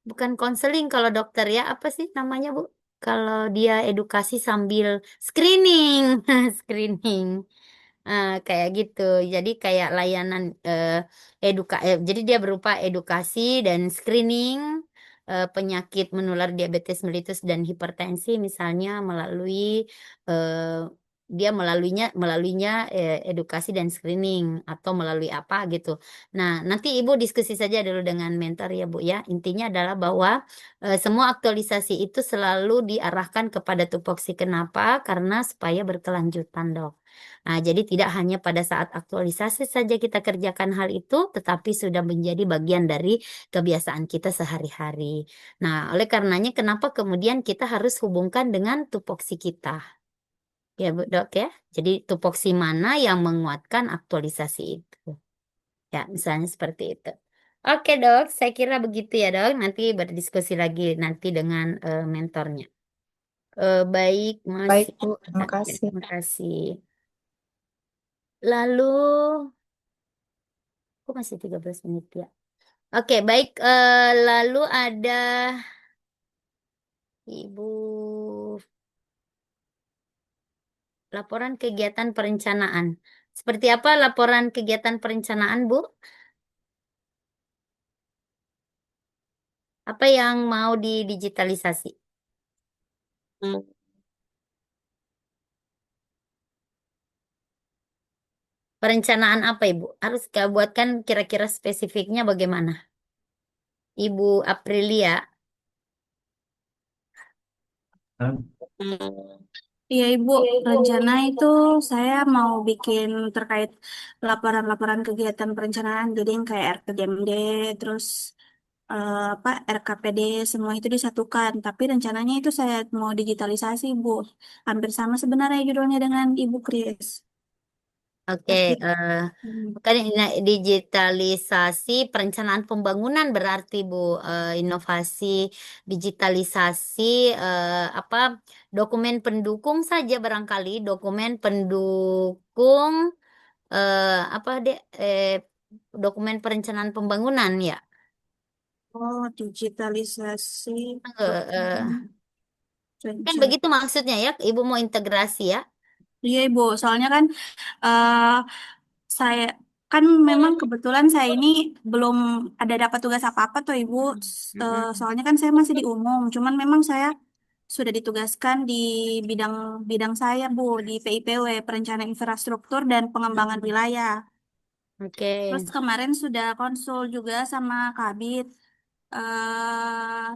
bukan konseling kalau dokter ya? Apa sih namanya Bu? Kalau dia edukasi sambil screening, screening. Kayak gitu. Jadi kayak layanan jadi dia berupa edukasi dan screening penyakit menular diabetes mellitus dan hipertensi misalnya melalui eh, dia melaluinya edukasi dan screening atau melalui apa gitu. Nah, nanti Ibu diskusi saja dulu dengan mentor ya Bu ya. Intinya adalah bahwa semua aktualisasi itu selalu diarahkan kepada tupoksi. Kenapa? Karena supaya berkelanjutan, Dok. Nah, jadi tidak hanya pada saat aktualisasi saja kita kerjakan hal itu, tetapi sudah menjadi bagian dari kebiasaan kita sehari-hari. Nah, oleh karenanya kenapa kemudian kita harus hubungkan dengan tupoksi kita? Ya, Bu Dok ya. Jadi tupoksi mana yang menguatkan aktualisasi itu? Ya, misalnya seperti itu. Oke, Dok. Saya kira begitu ya, Dok. Nanti berdiskusi lagi nanti dengan mentornya. Baik, Baik, masih. Bu. Terima kasih. Terima kasih. Lalu, kok masih 13 menit ya? Oke, baik. Lalu ada Ibu laporan kegiatan perencanaan. Seperti apa laporan kegiatan perencanaan, Bu? Apa yang mau didigitalisasi? Perencanaan apa, Ibu? Harus kita buatkan kira-kira spesifiknya bagaimana? Ibu Aprilia. Iya Ibu, rencana itu saya mau bikin terkait laporan-laporan kegiatan perencanaan, jadi yang kayak RPJMD, terus RKPD, semua itu disatukan. Tapi rencananya itu saya mau digitalisasi Bu, hampir sama sebenarnya judulnya dengan Ibu Kris. Oke, kan digitalisasi perencanaan pembangunan berarti Bu, inovasi digitalisasi dokumen pendukung saja barangkali dokumen pendukung dokumen perencanaan pembangunan ya. Oh, digitalisasi Kan begitu maksudnya ya, Ibu mau integrasi ya? Iya Ibu, soalnya kan eh saya kan memang kebetulan saya ini belum ada dapat tugas apa-apa tuh Ibu. Soalnya kan saya masih di umum, cuman memang saya sudah ditugaskan di bidang saya Bu, di PIPW, Perencanaan Infrastruktur dan Pengembangan Wilayah. Oke. Terus kemarin sudah konsul juga sama Kabid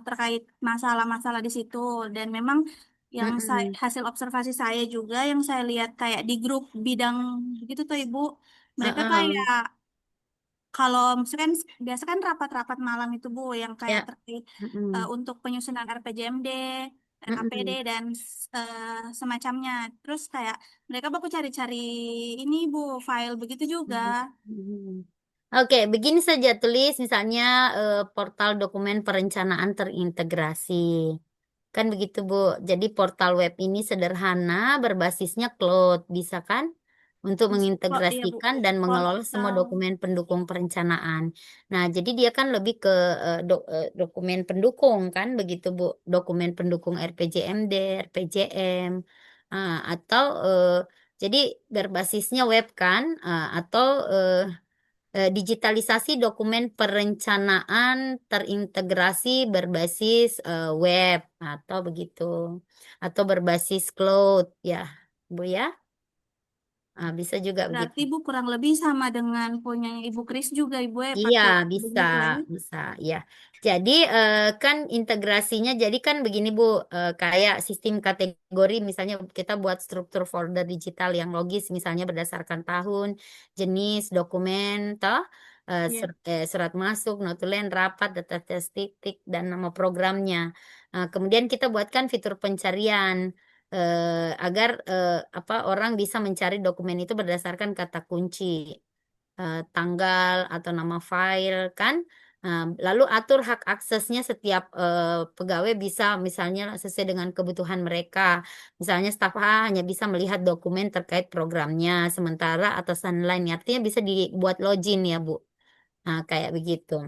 terkait masalah-masalah di situ, dan memang yang hasil observasi saya juga yang saya lihat kayak di grup bidang begitu tuh Ibu, mereka kayak kalau misalkan biasa kan rapat-rapat malam itu Bu yang kayak terkait untuk penyusunan RPJMD, RKPD Mm-mm. dan semacamnya. Terus kayak mereka baku cari-cari ini Bu, file begitu juga. Mm-mm. Oke, begini saja tulis misalnya portal dokumen perencanaan terintegrasi. Kan begitu, Bu. Jadi portal web ini sederhana, berbasisnya cloud, bisa kan? Untuk Oh iya Bu, mengintegrasikan dan mengelola semua portal. dokumen pendukung perencanaan. Nah, jadi dia kan lebih ke dokumen pendukung kan, begitu, Bu. Dokumen pendukung RPJMD, RPJM, atau jadi berbasisnya web kan, atau digitalisasi dokumen perencanaan terintegrasi berbasis web atau begitu, atau berbasis cloud ya, Bu ya. Bisa juga begitu. Berarti Bu kurang lebih sama dengan punya Ibu Kris juga Ibu ya, Iya, pakai bisa, begitu ya. bisa, ya. Jadi kan integrasinya, jadi kan begini Bu, kayak sistem kategori, misalnya kita buat struktur folder digital yang logis, misalnya berdasarkan tahun, jenis, dokumen, toh, Iya. surat masuk, notulen, rapat, data statistik, dan nama programnya. Kemudian kita buatkan fitur pencarian agar apa orang bisa mencari dokumen itu berdasarkan kata kunci, tanggal atau nama file kan. Lalu atur hak aksesnya, setiap pegawai bisa misalnya sesuai dengan kebutuhan mereka. Misalnya staf A hanya bisa melihat dokumen terkait programnya, sementara atasan lain artinya bisa dibuat login ya Bu. Nah, kayak begitu.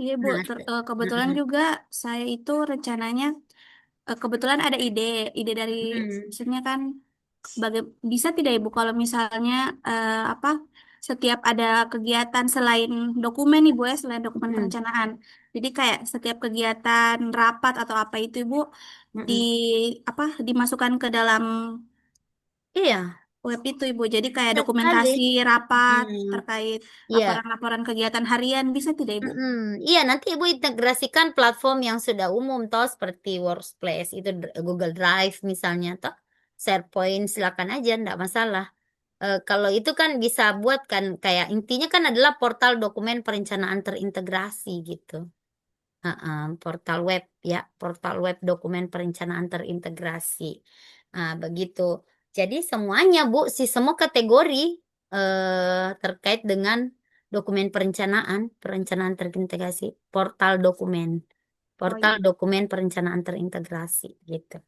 Iya Bu, Nah, kebetulan juga saya itu rencananya kebetulan ada ide dari maksudnya kan bisa tidak Ibu kalau misalnya apa setiap ada kegiatan selain dokumen Ibu ya, selain dokumen perencanaan. Jadi kayak setiap kegiatan rapat atau apa itu Ibu di apa dimasukkan ke dalam Iya. web itu Ibu. Jadi kayak Bisa sekali. dokumentasi rapat terkait Iya. laporan-laporan kegiatan harian bisa tidak Ibu? Iya, nanti Ibu integrasikan platform yang sudah umum toh, seperti Workplace itu, Google Drive misalnya toh, SharePoint, silakan aja, enggak masalah. Kalau itu kan bisa buat kan, kayak intinya kan adalah portal dokumen perencanaan terintegrasi gitu. Portal web ya, portal web dokumen perencanaan terintegrasi. Begitu. Jadi semuanya Bu, semua kategori terkait dengan dokumen perencanaan terintegrasi, portal dokumen, portal dokumen perencanaan terintegrasi gitu.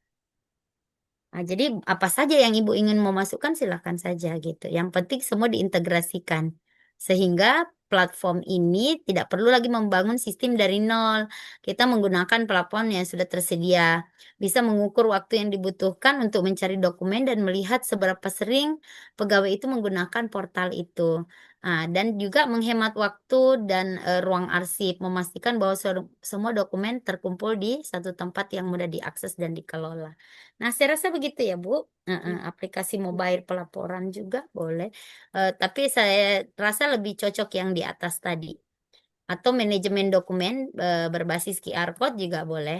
Jadi apa saja yang Ibu ingin mau masukkan silakan saja gitu. Yang penting semua diintegrasikan sehingga platform ini tidak perlu lagi membangun sistem dari nol. Kita menggunakan platform yang sudah tersedia. Bisa mengukur waktu yang dibutuhkan untuk mencari dokumen dan melihat seberapa sering pegawai itu menggunakan portal itu. Dan juga menghemat waktu dan ruang arsip, memastikan bahwa semua dokumen terkumpul di satu tempat yang mudah diakses dan dikelola. Nah, saya rasa begitu ya, Bu. Aplikasi mobile pelaporan juga boleh. Tapi saya rasa lebih cocok yang di atas tadi. Atau manajemen dokumen berbasis QR code juga boleh.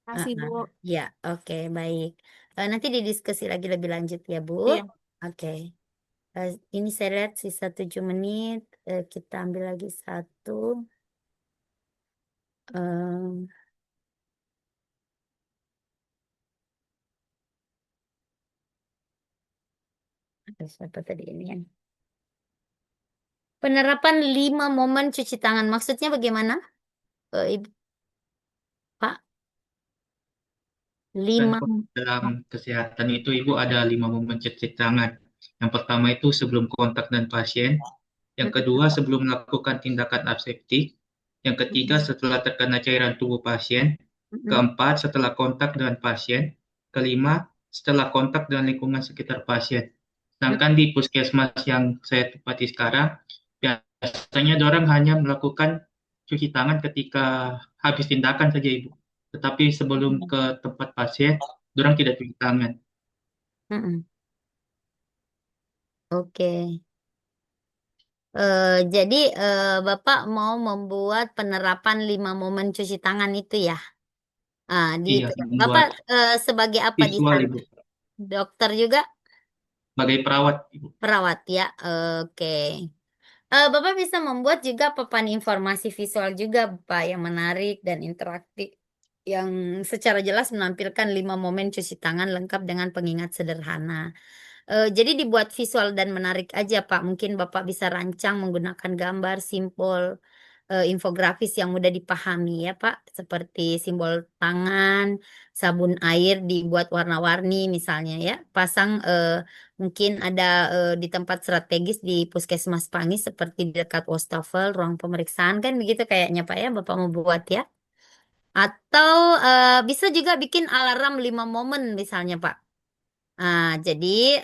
Kasih Bu. Ya, oke, baik. Nanti didiskusi lagi lebih lanjut ya, Bu. Iya. Oke. Ini saya lihat sisa 7 menit. Kita ambil lagi satu. Siapa tadi ini ya? Penerapan 5 momen cuci tangan. Maksudnya bagaimana? Ibu? Pak? 5. Dalam kesehatan itu Ibu ada 5 momen cuci tangan. Yang pertama itu sebelum kontak dengan pasien. Yang kedua sebelum melakukan tindakan aseptik. Yang ketiga setelah terkena cairan tubuh pasien. Keempat setelah kontak dengan pasien. Kelima setelah kontak dengan lingkungan sekitar pasien. Sedangkan di puskesmas yang saya tempati sekarang, biasanya orang hanya melakukan cuci tangan ketika habis tindakan saja Ibu. Tetapi sebelum ke tempat pasien, orang tidak cuci tangan. Oke. Jadi Bapak mau membuat penerapan 5 momen cuci tangan itu ya? Iya, Bapak membuat sebagai apa di visual sana? Ibu. Dokter juga? Sebagai perawat Ibu. Perawat ya, oke. Bapak bisa membuat juga papan informasi visual juga, Pak, yang menarik dan interaktif. yang secara jelas menampilkan 5 momen cuci tangan lengkap dengan pengingat sederhana. Jadi dibuat visual dan menarik aja, Pak. Mungkin Bapak bisa rancang menggunakan gambar, simbol, infografis yang mudah dipahami ya, Pak. Seperti simbol tangan, sabun air dibuat warna-warni misalnya ya. Pasang mungkin ada di tempat strategis di Puskesmas Pangi seperti di dekat wastafel, ruang pemeriksaan kan begitu kayaknya, Pak ya. Bapak mau buat ya. Atau bisa juga bikin alarm 5 momen misalnya, Pak. Jadi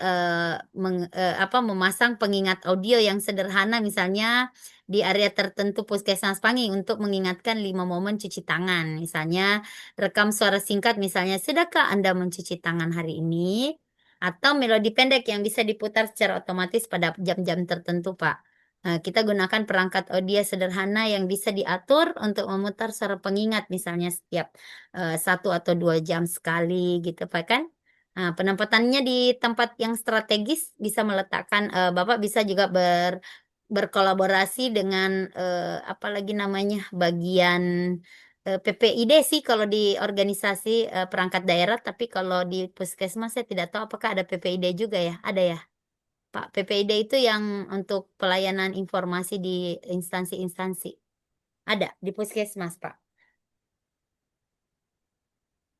memasang pengingat audio yang sederhana misalnya di area tertentu Puskesmas Pangi untuk mengingatkan 5 momen cuci tangan. Misalnya rekam suara singkat misalnya, sudahkah Anda mencuci tangan hari ini? Atau melodi pendek yang bisa diputar secara otomatis pada jam-jam tertentu, Pak. Kita gunakan perangkat audio sederhana yang bisa diatur untuk memutar suara pengingat misalnya setiap 1 atau 2 jam sekali gitu, Pak kan? Penempatannya di tempat yang strategis bisa meletakkan Bapak bisa juga berkolaborasi dengan apa lagi namanya bagian PPID sih kalau di organisasi perangkat daerah, tapi kalau di puskesmas saya tidak tahu apakah ada PPID juga ya. Ada ya, Pak. PPID itu yang untuk pelayanan informasi di instansi-instansi. Ada di puskesmas, Pak.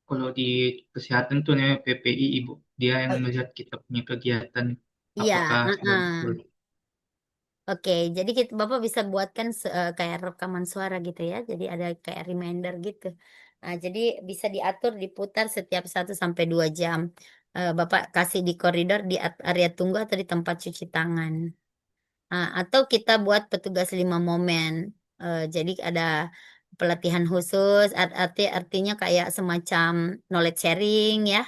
Kalau di kesehatan tuh namanya PPI, Ibu. Dia yang melihat kita punya kegiatan Iya, apakah sudah betul. Oke, jadi Bapak bisa buatkan kayak rekaman suara gitu ya. Jadi ada kayak reminder gitu. Jadi bisa diatur diputar setiap 1 sampai 2 jam. Bapak kasih di koridor di area tunggu atau di tempat cuci tangan. Atau kita buat petugas 5 momen. Jadi ada pelatihan khusus, artinya kayak semacam knowledge sharing ya.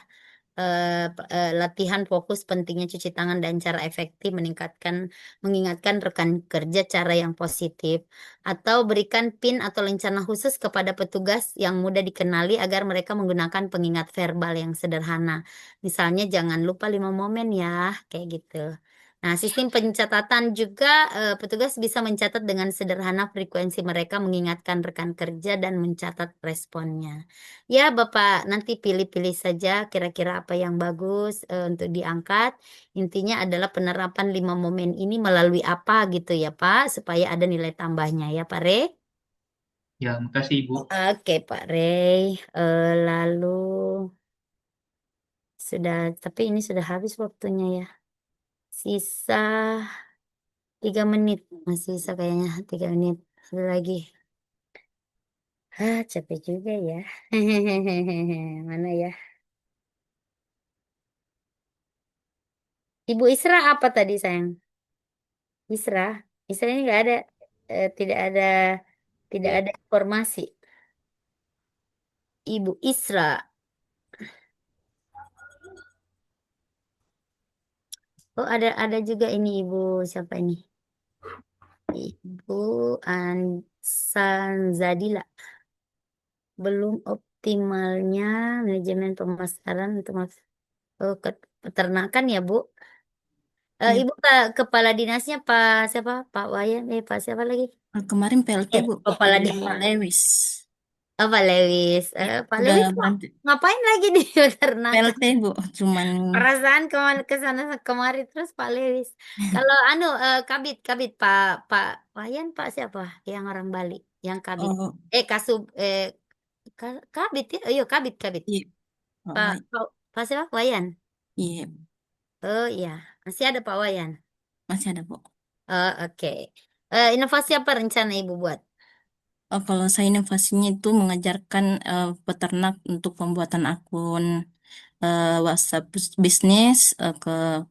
Latihan fokus pentingnya cuci tangan dan cara efektif mengingatkan rekan kerja cara yang positif, atau berikan PIN atau lencana khusus kepada petugas yang mudah dikenali agar mereka menggunakan pengingat verbal yang sederhana. Misalnya jangan lupa 5 momen ya, kayak gitu. Nah, sistem pencatatan juga petugas bisa mencatat dengan sederhana frekuensi mereka mengingatkan rekan kerja dan mencatat responnya. Ya, Bapak nanti pilih-pilih saja kira-kira apa yang bagus untuk diangkat. Intinya adalah penerapan 5 momen ini melalui apa gitu ya, Pak, supaya ada nilai tambahnya ya, Pak Rey. Ya, makasih Ibu. Oke, Pak Rey. Lalu tapi ini sudah habis waktunya ya. Sisa 3 menit. Masih sisa kayaknya 3 menit. Ada lagi. Capek juga ya. Mana ya? Ibu Isra apa tadi sayang? Isra ini nggak ada, tidak ada informasi. Ibu Isra. Oh ada juga ini Ibu siapa ini? Ibu Ansanzadila. Belum optimalnya manajemen pemasaran untuk peternakan ya Bu. Ya, Ibu kepala dinasnya Pak siapa? Pak Wayan, Pak siapa lagi? kemarin PLT Bu, Kepala Pak dinas. Lewis. Pak Lewis. Ya, Pak udah Lewis bantu ngapain lagi di peternakan? PLT Bu, cuman Perasaan ke sana kemari terus Pak Lewis. Kalau Kabit Pak Wayan Pak siapa? Yang orang Bali, yang Kabit. oh Kasub Kabit ya? Oh iya Kabit. iya Pak Pak siapa? Wayan. iya Oh iya, masih ada Pak Wayan. masih ada Bu. Oh, oke. Inovasi apa rencana Ibu buat? Kalau saya inovasinya itu mengajarkan peternak untuk pembuatan akun WhatsApp bisnis,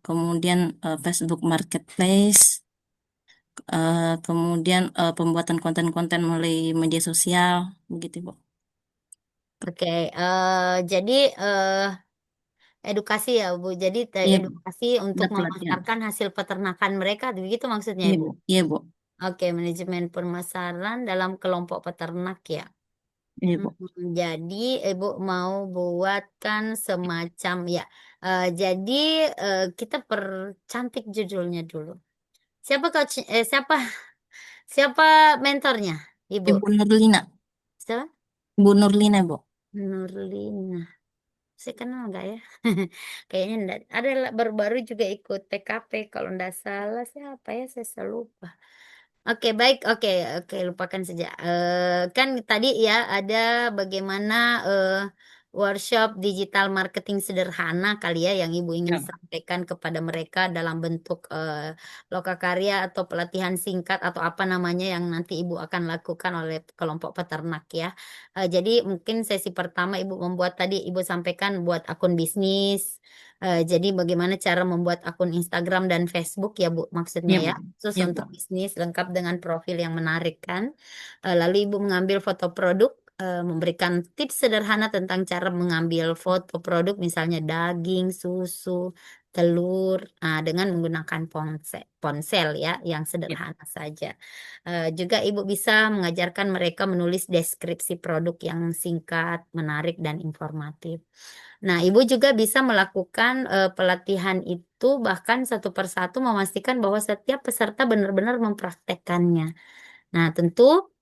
kemudian Facebook Marketplace, kemudian pembuatan konten-konten melalui media sosial, begitu Bu. Oke, jadi edukasi ya Bu. Jadi Iya, edukasi untuk ada pelatihan. memasarkan hasil peternakan mereka, begitu maksudnya Iya Ibu? Bu, iya Bu, Oke, manajemen pemasaran dalam kelompok peternak ya. iya Bu. Jadi Ibu mau buatkan semacam ya. Jadi kita percantik judulnya dulu. Siapa siapa mentornya Ibu? Ibu Nurlina, Siapa? Bu Nurlina Bu. Nurlina. Saya kenal nggak ya? Kayaknya enggak. Ada baru-baru juga ikut PKP. Kalau enggak salah siapa ya? Saya lupa. Oke, baik. Oke, oke, lupakan saja. Kan tadi ya ada bagaimana workshop digital marketing sederhana kali ya yang Ibu ingin sampaikan kepada mereka dalam bentuk lokakarya atau pelatihan singkat atau apa namanya yang nanti Ibu akan lakukan oleh kelompok peternak ya. Jadi mungkin sesi pertama Ibu membuat tadi Ibu sampaikan buat akun bisnis. Jadi bagaimana cara membuat akun Instagram dan Facebook ya Bu maksudnya ya, khusus Ya, Bu. untuk bisnis lengkap dengan profil yang menarik kan. Lalu Ibu mengambil foto produk, memberikan tips sederhana tentang cara mengambil foto produk misalnya daging, susu, telur, dengan menggunakan ponsel ya yang sederhana saja. Juga Ibu bisa mengajarkan mereka menulis deskripsi produk yang singkat, menarik dan informatif. Nah, Ibu juga bisa melakukan pelatihan itu bahkan satu persatu memastikan bahwa setiap peserta benar-benar mempraktekkannya. Nah, tentu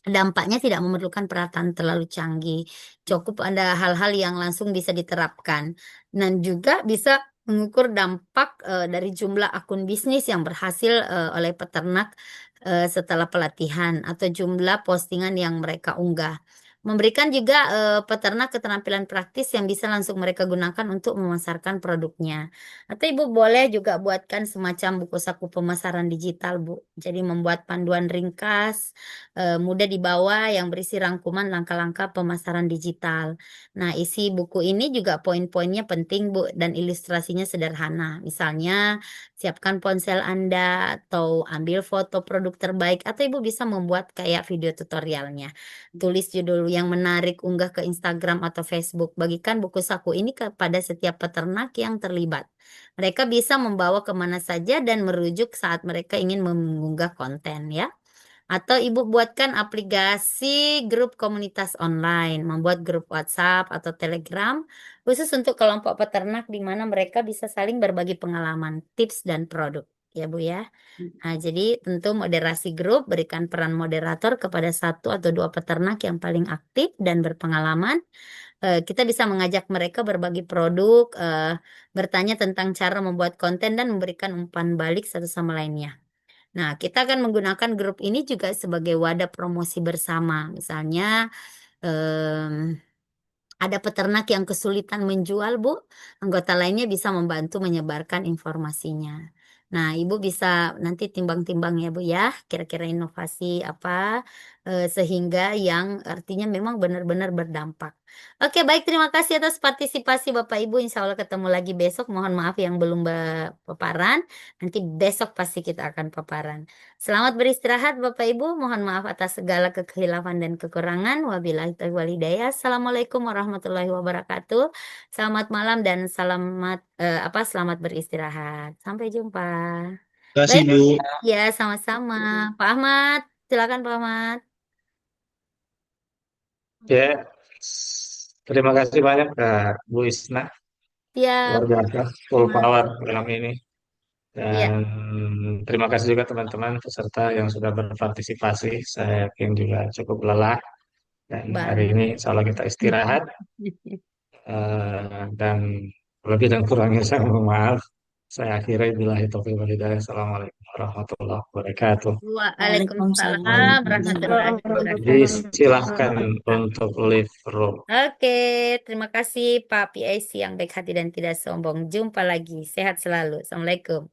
dampaknya tidak memerlukan peralatan terlalu canggih. Cukup ada hal-hal yang langsung bisa diterapkan. Dan juga bisa mengukur dampak dari jumlah akun bisnis yang berhasil oleh peternak setelah pelatihan atau jumlah postingan yang mereka unggah. Memberikan juga peternak keterampilan praktis yang bisa langsung mereka gunakan untuk memasarkan produknya. Atau Ibu boleh juga buatkan semacam buku saku pemasaran digital, Bu. Jadi membuat panduan ringkas, mudah dibawa yang berisi rangkuman langkah-langkah pemasaran digital. Nah, isi buku ini juga poin-poinnya penting, Bu, dan ilustrasinya sederhana. Misalnya, siapkan ponsel Anda atau ambil foto produk terbaik atau Ibu bisa membuat kayak video tutorialnya. Tulis judul yang menarik, unggah ke Instagram atau Facebook. Bagikan buku saku ini kepada setiap peternak yang terlibat. Mereka bisa membawa kemana saja dan merujuk saat mereka ingin mengunggah konten ya. Atau Ibu buatkan aplikasi grup komunitas online, membuat grup WhatsApp atau Telegram khusus untuk kelompok peternak di mana mereka bisa saling berbagi pengalaman, tips dan produk. Ya Bu ya. Nah, jadi tentu moderasi grup berikan peran moderator kepada satu atau dua peternak yang paling aktif dan berpengalaman. Kita bisa mengajak mereka berbagi produk, bertanya tentang cara membuat konten dan memberikan umpan balik satu sama lainnya. Nah, kita akan menggunakan grup ini juga sebagai wadah promosi bersama. Misalnya, ada peternak yang kesulitan menjual, Bu. Anggota lainnya bisa membantu menyebarkan informasinya. Nah, Ibu bisa nanti timbang-timbang ya, Bu ya. Kira-kira inovasi apa sehingga yang artinya memang benar-benar berdampak. Oke, baik. Terima kasih atas partisipasi Bapak Ibu. Insya Allah ketemu lagi besok. Mohon maaf yang belum paparan. Nanti besok pasti kita akan paparan. Selamat beristirahat Bapak Ibu. Mohon maaf atas segala kekhilafan dan kekurangan. Wabillahi taufiq wal hidayah. Assalamualaikum warahmatullahi wabarakatuh. Selamat malam dan selamat beristirahat. Sampai jumpa. Terima kasih, Baik, Bu. ya sama-sama. Pak Ahmad, silakan Pak Ahmad. Ya, terima kasih banyak Kak Bu Isna. Ya, Luar biasa, full Ahmad. power malam ini. Ya, Dan terima kasih juga teman-teman peserta yang sudah berpartisipasi. Saya yakin juga cukup lelah. Dan hari banget. ini insya Allah kita istirahat. Dan lebih dan kurangnya saya mohon maaf. Saya akhiri billahi taufiq wal hidayah. Assalamualaikum warahmatullahi wabarakatuh. Waalaikumsalam warahmatullahi Jadi wabarakatuh. silahkan untuk live room. Oke, terima kasih Pak PIC yang baik hati dan tidak sombong. Jumpa lagi. Sehat selalu. Assalamualaikum.